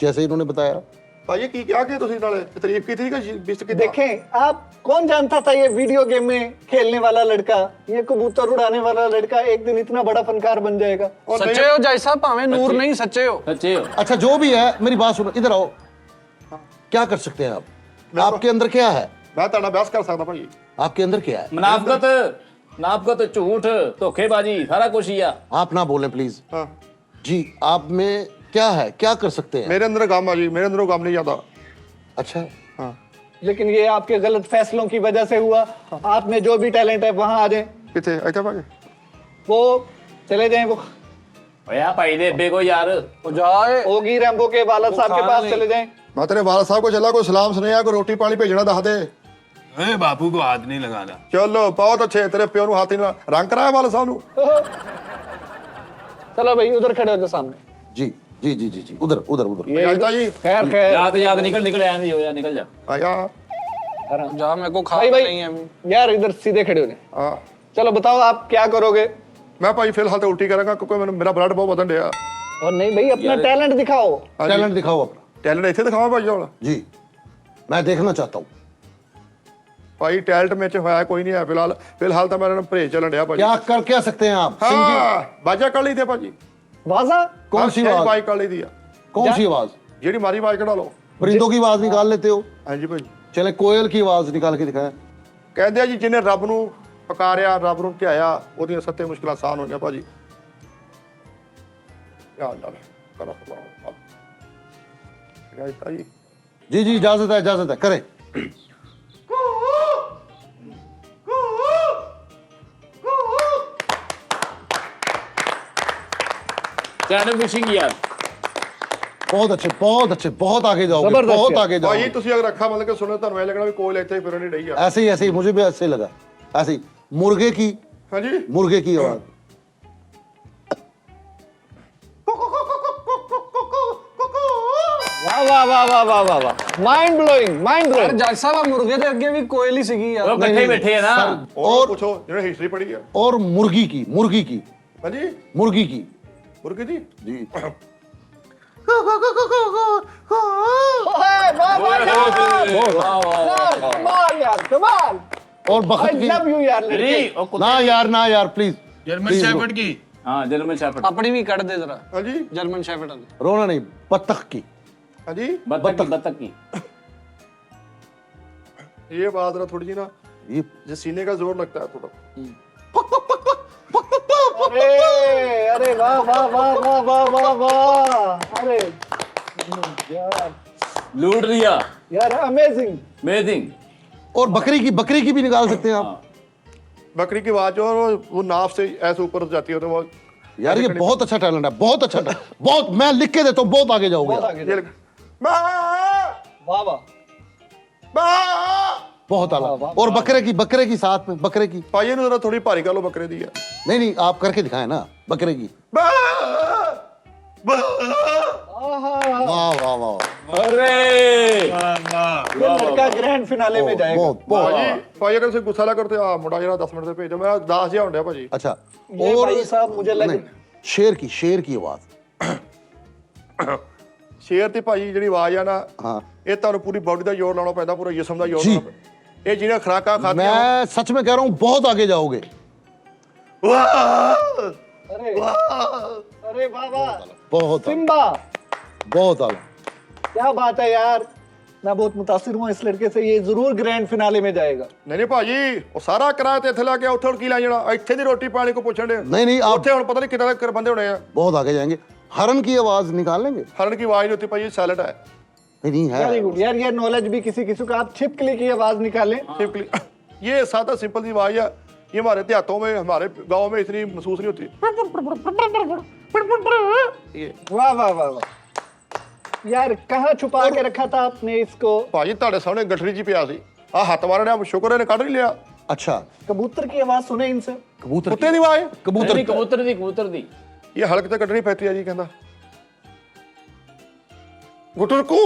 जैसे इन्होंने बताया? ਭਾਜੀ ਕੀ ਕਿਹਾ ਕਿ ਤੁਸੀਂ ਨਾਲੇ ਤਾਰੀਫ ਕੀਤੀ ਕਿ ਬਿਸਤ ਕੀਤੀ देखें आप, कौन जानता था ये वीडियो गेम में खेलने वाला लड़का, ये कबूतर उड़ाने वाला लड़का एक दिन इतना बड़ा फनकार बन जाएगा। सच्चे हो जज साहब भाਵੇਂ ਨੂਰ नहीं सच्चे हो सच्चे हो अच्छा जो भी है मेरी बात सुनो, इधर आओ। क्या कर सकते हैं आप? आपके अंदर क्या है? ਮੈਂ ਤੁਹਾਡਾ ਬਹਿਸ ਕਰ ਸਕਦਾ ਭਾਜੀ आपके अंदर क्या है? मुनाफकत झूठ धोखेबाजी सारा कुछ ही आ आप ना बोलें प्लीज। ਹਾਂ जी आप में क्या है, क्या कर सकते हैं? ਮੇਰੇ ਅੰਦਰ ਗਮ ਆ ਜੀ ਮੇਰੇ ਅੰਦਰੋਂ ਗਮ ਨਹੀਂ ਜਾਂਦਾ अच्छा ਹਾਂ लेकिन ये आपके गलत फैसलों की वजह से हुआ। आप में जो भी टैलेंट है वहां आ जाए, ਕਿੱਥੇ ਇੱਥੇ ਭਾਜੀ वो चले जाएं, वो ओया भाई दे बे को यार ਉਹ ਜਾਏ ओगी रैम्बो के वालद साहब के खान पास नहीं। चले जाएं। ਮੈਂ ਤੇਰੇ ਵਾਲਦ ਸਾਹਿਬ ਕੋ ਚੱਲਾ ਕੋਈ ਸਲਾਮ ਸੁਨੇਹਾ ਕੋਈ ਰੋਟੀ ਪਾਣੀ ਭੇਜਣਾ ਦੱਸ ਦੇ ए, बापू को हाथ नहीं लगाना। ਚਲੋ ਬਹੁਤ ਅੱਛੇ ਤੇਰੇ ਪਿਓ ਨੂੰ ਹੱਥ ਹੀ ਨਾਲ ਰੰਗ ਕਰਾਇਆ ਵਾਲਦ ਸਾਹਿਬ ਨੂੰ चलो भाई उधर खड़े हो जाओ सामने। जी जी जी जी जी उधर उधर उधर। ये ਅਜਤਾ ਜੀ खैर खैर याद निकल निकल आया नहीं हो या निकल जा ਆਇਆ जा मेरे को खा भाई नहीं भाई है यार इधर सीधे खड़े हो जाए। ਹਾਂ चलो बताओ आप क्या करोगे? ਮੈਂ ਭਾਈ ਫਿਲਹਾਲ ਤੇ ਉਲਟੀ ਕਰਾਂਗਾ ਕਿਉਂਕਿ ਮੈਨੂੰ ਮੇਰਾ ਬਲੱਡ ਬਹੁਤ ਵਧਣ ਡਿਆ और नहीं भाई अपना टैलेंट दिखाओ। टैलेंट दिखाओ अपना। ਟੈਲੈਂਟ ਇੱਥੇ ਦਿਖਾਵਾਂ ਭਾਈ ਹੁਣ जी मैं देखना चाहता हूँ। ਭਾਈ ਟੈਲੈਂਟ ਵਿੱਚ ਹੋਇਆ ਕੋਈ ਨਹੀਂ ਹੈ ਫਿਲਹਾਲ ਤਾਂ ਮੇਰਾ ਪਰਹੇਜ ਚੱਲਣ ਡਿਆ ਭਾਜੀ क्या कर क्या सकते हैं आप? सिंगिंग। ਹਾਂ ਬਾਜਾ ਕਾਲੀ ਤੇ ਭਾਜੀ वाजा कौन सी आवाज? ਬਾਈ ਕਾਲੀ ਦੀ ਆ कौन सी आवाज? ਜਿਹੜੀ ਮਾਰੀ ਆਵਾਜ਼ ਕਢਾ ਲਓ परिंदों की आवाज निकाल लेते हो? ਹਾਂਜੀ ਭਾਈ चले कोयल की आवाज निकाल के दिखाया। ਕਹਿੰਦੇ ਆ ਜੀ ਜਿਹਨੇ ਰੱਬ ਨੂੰ ਪੁਕਾਰਿਆ ਰੱਬ ਨੂੰ ਧਿਆਇਆ ਉਹਦੀਆਂ ਸੱਤੇ ਮੁਸ਼ਕਲਾਂ ਆਸਾਨ ਹੋਈਆਂ ਭਾਜੀ ਯਾ ਅੱਲਾਹ ਕਰਾ ਅੱਲਾਹ ਜੀ जी जी इजाजत है करें। चैनल विशिंग यार बहुत अच्छे बहुत आगे जाओगे, जबरदस्त बहुत यार। आगे ਭਾਜੀ जाओगे। ਤੁਸੀਂ ਅਗਰ ਅੱਖਾਂ ਬੰਦ ਕੇ ਸੁਣੋ ਤੁਹਾਨੂੰ ਇਹ ਲੱਗਣਾ ਵੀ ਕੋਇਲ ਇੱਥੇ ਹੀ ਫਿਰਨ ਨਹੀਂ ਰਹੀ ਆ ऐसे ही मुझे भी ऐसे ही लगा। ऐसे ही ਹਾਂਜੀ मुर्गे की आवाज। वाह वाह वाह वाह वाह वाह माइंड ब्लोइंग ਜੱਜ ਸਾਹਿਬ ਆ ਮੁਰਗੇ ਦੇ ਅੱਗੇ ਵੀ ਕੋਇਲ ਹੀ ਸੀਗੀ ਯਾਰ ਉਹ ਇਕੱਠੇ ਬੈਠੇ ਆ ਨਾ और पूछो जिन्हें हिस्ट्री पढ़ी है और मुर्गी की हाँ जी मुर्गी की मुर्गी जी जी कमाल यार कमाल और बकरी आई की लव यू यार लड़के ना यार प्लीज जर्मन शेफर्ड की हाँ जर्मन शेफर्ड ਆਪਣੀ ਵੀ ਕੱਢ ਦੇ ਜ਼ਰਾ हाँ जी ਜਰਮਨ ਸ਼ੈਫਰਡ ਵਾਲੀ रोना नहीं बत्तख की हाँ जी बतख की ये बात ना थोड़ी सी ना ये जो सीने का जोर लगता है थोड़ा अरे अरे वाह वाह वाह वाह वाह वाह वाह अरे यार लूट लिया यार अमेजिंग अमेजिंग और बकरी की भी निकाल सकते हैं आप बकरी की आवाज और वो नाव से ऐसे ऊपर जाती है तो वो यार ये बहुत अच्छा टैलेंट है बहुत अच्छा बहुत मैं लिख के देता हूँ बहुत आगे जाओगे बहुत आप। आगे ये लग- बा- वाह वाह बा- बहुत आला और बकरे की साथ में बकरे की पाइए ना जरा थोड़ी भारी कर लो बकरे दी है नहीं आप करके दिखाएं ना बकरे की बा- बा- वाह वाह वाह अरे ये लड़का ग्रैंड फिनाले में जाएगा बहुत भाजी भाई अगर से गुस्सा ना करते आ मुंडा जरा 10 मिनट से भेजो मेरा 10 होंडा भाजी अच्छा ये और भाई साहब मुझे लग नहीं शेर की आवाज ਸ਼ੇਰ ਤੇ ਭਾਜੀ ਜਿਹੜੀ ਆਵਾਜ਼ ਆ ਨਾ हाँ ਇਹ ਤੁਹਾਨੂੰ ਪੂਰੀ ਬਾਡੀ ਦਾ ਜ਼ੋਰ ਲਾਉਣਾ ਪੈਂਦਾ ਪੂਰਾ ਜਿਸਮ ਦਾ ਜ਼ੋਰ ਜੀ। ਲਾਉਣਾ ਪੈਂਦਾ ਇਹ ਜਿਹੜੀਆਂ ਖੁਰਾਕਾਂ ਖਾਦੀਆਂ मैं सच में कह रहा हूँ बहुत आगे जाओगे अरे अरे वाह वाह बहुत आला, सिम्बा बहुत आला क्या बात है यार मैं बहुत मुतासिर हूँ इस लड़के से ये जरूर ग्रैंड फिनाले में जाएगा ਨਹੀਂ ਨਹੀਂ ਭਾਜੀ ਉਹ ਸਾਰਾ ਕਿਰਾਇਆ ਤੇ ਇੱਥੇ ਲਾ ਕੇ ਉੱਥੇ ਹੁਣ ਕੀ ਲੈ ਜਾਣਾ ਇੱਥੇ ਦੀ ਰੋਟੀ ਪਾਣੀ ਕੋ ਪੁੱਛਣ ਦੇ नहीं आप ਉੱਥੇ ਹੁਣ ਪਤਾ ਨਹੀਂ ਕਿੰਨੇ ਤੱਕ ਬੰਦੇ ਹੋਣੇ ਆ बहुत आगे जाएंगे हरन की आवाज निकाल लेंगे ਹਰਨ की आवाज नहीं होती भाई सैलड है नहीं वेरी है गुड यार ये नॉलेज भी किसी किसी को आप छिपकली की आवाज निकालें सिंपली ये सादा सिंपल सी आवाज है ये हमारे देहातों में हमारे गांव में इतनी महसूस नहीं होती ये वाह वाह वाह वाह यार कहाँ छुपा के रखा था आपने इसको ਭਾਜੀ ਤੁਹਾਡੇ ਸਾਹਮਣੇ ਗਠੜੀ ਜੀ ਪਿਆ ਸੀ ਆ ਹੱਥ ਮਾਰਨੇ ਸ਼ੁਕਰ ਇਹਨੇ ਕੱਢ ਨਹੀਂ ਲਿਆ अच्छा कबूतर की आवाज सुने इनसे कबूतर ਕੁੱਤੇ ਦੀ ਆਵਾਜ਼ कबूतर कबूतर दी ਇਹ ਹਲਕ ਤੇ ਕੱਢਣੀ ਪੈਂਦੀ ਆ ਜੀ ਕਹਿੰਦਾ ਗੁੱਟਰ ਕੋ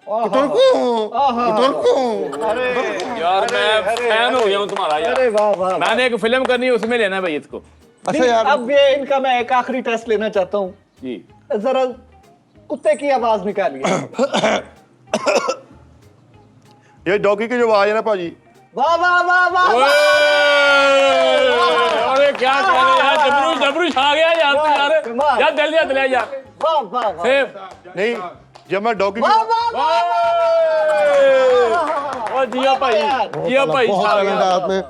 ਗੁੱਟਰ ਕੋ ਗੁੱਟਰ ਕੋ यार मैं फैन हो गया हूँ तुम्हारा यार अरे वाह वाह वाह। मैंने एक फिल्म करनी है उसमें लेना है भाई इसको अच्छा नहीं, यार अब ये इनका मैं एक आखिरी टेस्ट लेना चाहता हूँ जी जरा कुत्ते की आवाज निकालिए ये डॉगी की जो आवाज है ना भाजी वाह वाह वाह वाह अरे क्या कह रहे हैं यार जबरू छा गया यार तो यार कमाल। यार जल्दी ले यार वाह वाह वाह सेफ नहीं जब मैं डॉगी वाह वाह और जिया भाई जिया भाई बहुत छा टैलेंट है गया आप में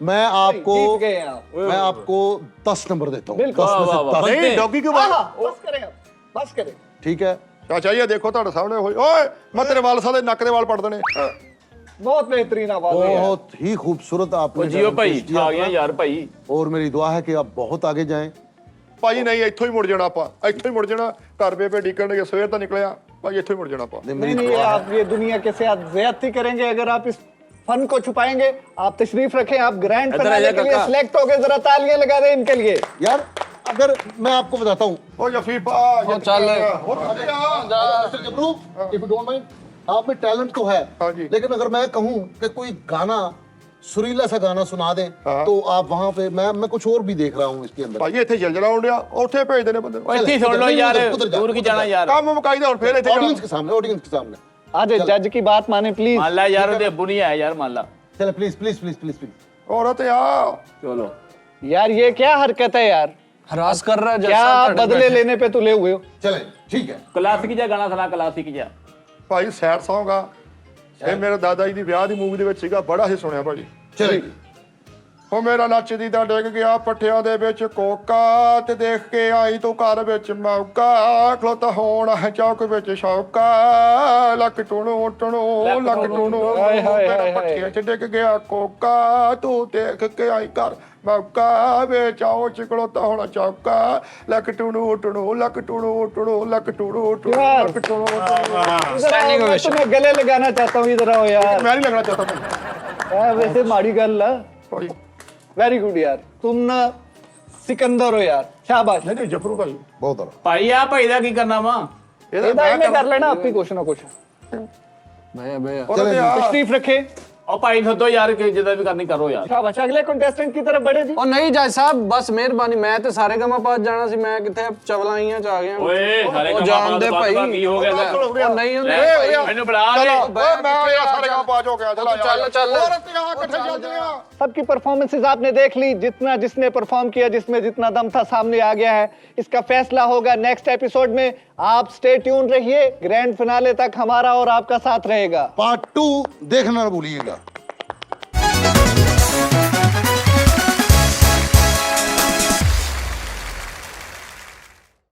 मैं आपको जीत गए आप मैं आपको 10 नंबर देता हूँ बिल्कुल। 10 में से वाह, वाह, 10 वाह। नहीं डॉगी की हाँ, आवाज हाँ, बस करें आप बस करें ठीक है ਚਾਚਾ ਜੀ ਦੇਖੋ ਤੁਹਾਡੇ ਸਾਹਮਣੇ ਹੋਈ ਓਏ ਮੈਂ ਤੇਰੇ ਵਾਲ ਸਾਦੇ ਨੱਕ ਦੇ ਵਾਲ ਪੜ ਦੇਣੇ बहुत बेहतरीन आवाज है यार। बहुत ही खूबसूरत आपने जियो talent भाई पेश किया छा गया अपना। यार भाई और मेरी दुआ है कि आप बहुत आगे जाएं ਭਾਜੀ ਨਹੀਂ ਇੱਥੋਂ ਹੀ ਮੁੜ ਜਾਣਾ ਆਪਾਂ ਇੱਥੋਂ ਹੀ ਮੁੜ ਜਾਣਾ ਘਰ ਬੇਬੇ ਡੀਕਣ ਸਵੇਰ ਤਾਂ ਨਿਕਲਿਆ ਭਾਜੀ ਇੱਥੋਂ ਹੀ ਮੁੜ ਜਾਣਾ ਆਪਾਂ नहीं, नहीं मेरी नहीं दुआ आप ये दुनिया के साथ ज्यादती करेंगे अगर आप इस फन को छुपाएंगे आप तशरीफ रखें आप ग्रैंड इधर फिनाले आइए के लिए काका। सिलेक्ट हो गए जरा तालियां लगा दें इनके लिए यार अगर मैं आपको बताता हूँ ਓ ਜਫੀ ਪਾ ਚੱਲ। Mister Jabru if you don't mind आप में टैलेंट तो है हाँ जी। लेकिन अगर मैं कहूँ कि कोई गाना सुरीला सा गाना सुना दें हाँ। तो आप वहाँ पे मैं कुछ और भी देख रहा हूँ इसके अंदर ਭਾਜੀ ਇੱਥੇ ਜਲ ਜਲਾ ਹੁੰਦਿਆ ਉੱਥੇ ਭੇਜਦੇ ਨੇ ਬੰਦੇ ਨੂੰ। ਇੱਥੇ ਸੁਣ ਲਓ ਯਾਰ उधर जा, दूर की जाना यार ਕੰਮ ਮੁਕਾਈਦਾ ਹੁਣ ਫੇਰ ਇੱਥੇ ऑडियंस के सामने आज जज की बात माने प्लीज मान ला यार उधर अब्बू नहीं आया यार मान ला चले please please please please please औरत आ चलो यार ये क्या हरकत है यार हरास कर रहा है जज क्या साहब आप ਤੁਹਾਡੇ बदले ਬੈਠੇ। लेने पे तुले हुए हो चले ठीक है क्लासिक जा गाना सुना क्लासिक जा ਭਾਜੀ ਸੈਡ Song ਆ ਇਹ ਮੇਰੇ ਦਾਦਾ ਜੀ ਦੀ ਵਿਆਹ ਦੀ ਮੂਵੀ ਦੇ ਵਿੱਚ ਸੀਗਾ ਬੜਾ ਹੀ ਸੁਣਿਆ ਭਾਜੀ चले ਉਹ ਮੇਰਾ ਨੱਚਦੀ ਦਾ ਡਿੱਗ ਗਿਆ ਪੱਠਿਆਂ ਦੇ ਵਿੱਚ ਕੋਕਾ ਤੇ ਦੇਖ ਕੇ ਆਈ ਤੂੰ ਘਰ ਵਿੱਚ ਮੌਕਾ ਖਲੋਤਾ ਹੋਣਾ ਹੈ ਚੌਕ ਵਿੱਚ ਸ਼ੌਕਾ ਲੱਕ ਟੁਣੋ ਟੁਣੋ ਲੱਕ ਟੁਣੋ ਹਾਏ, ਹਾਏ, ਮੇਰਾ ਹਾਏ, ਪੱਠਿਆਂ 'ਚ ਡਿੱਗ ਗਿਆ ਕੋਕਾ ਤੂੰ ਦੇਖ ਕੇ ਆਈ ਘਰ ਮੌਕਾ ਵਿੱਚ ਆਓ ਚਿਕੜੋਤਾ ਹੋਣਾ ਚੌਕਾ ਲੱਕ ਟੁਣੋ ਟੁਣੋ ਲੱਕ ਟੁਣੋ ਟੁਣੋ ਲੱਕ ਟੁਣੋ ਟੁਣੋ यार। ਲੱਕ ਟੁਣੋ इधर आओ, Standing मैं ovation। तुम्हें गले लगाना चाहता हूँ इधर आओ यार ਮੈਂ ਨਹੀਂ ਲੱਗਣਾ ਚਾਹਤਾ ਭਾਜੀ वैसे माड़ी गल है ਭਾਜੀ वेरी गुड यार तुम ना सिकंदर हो यार शाबाश ਨਹੀਂ ਜਫਰੂ ਭਾਜੀ बहुत आला ਭਾਈ ਆ ਭਾਈ ਦਾ ਕੀ ਕਰਨਾ ਵਾ इधर में कर लेना आप भी कुछ ना कुछ। भैया भैया तशरीफ रखे। ਉਹ ਭਾਈ ਸੱਦੋ ਯਾਰ ਕਿ ਜਿੱਦਾਂ ਵੀ ਕਰਨੀ ਕਰੋ ਯਾਰ। शाबाश, अगले कंटेस्टेंट की तरफ बढ़े जी। ਉਹ ਨਹੀਂ ਜੱਜ ਸਾਹਿਬ ਬਸ ਮਿਹਰਬਾਨੀ, ਮੈਂ ਤੇ ਸਾਰੇ ਗਮਾ ਪਾਸ ਜਾਣਾ ਸੀ, ਮੈਂ ਕਿੱਥੇ ਚਵਲਾਈਆਂ ਚ ਆ ਗਿਆ। ਓਏ ਸਾਰੇ ਉਹ ਕੰਮ ਜਾਣਦੇ ਭਾਈ ਕੀ ਹੋ ਗਿਆ ਉਹ ਨਹੀਂ ਹੁੰਦੇ ਭਾਈ। ਮੈਨੂੰ ਬੁਲਾ ਦੇ। ਓਏ ਮੈਂ ਯਾਰ ਸਾਰੇ ਕੰਮ ਬਾਜ ਹੋ ਗਿਆ ਚਲਾ ਚੱਲ ਚੱਲ इकट्ठे चलते हैं। सबकी परफॉर्मेंसेज आपने देख ली, जितना जिसने परफॉर्म किया, जिसमें जितना दम था सामने आ गया है। इसका फैसला होगा नेक्स्ट एपिसोड में। आप स्टे ट्यून रहिए, ग्रैंड फिनाले तक हमारा और आपका साथ रहेगा। पार्ट 2 देखना ना भूलिएगा।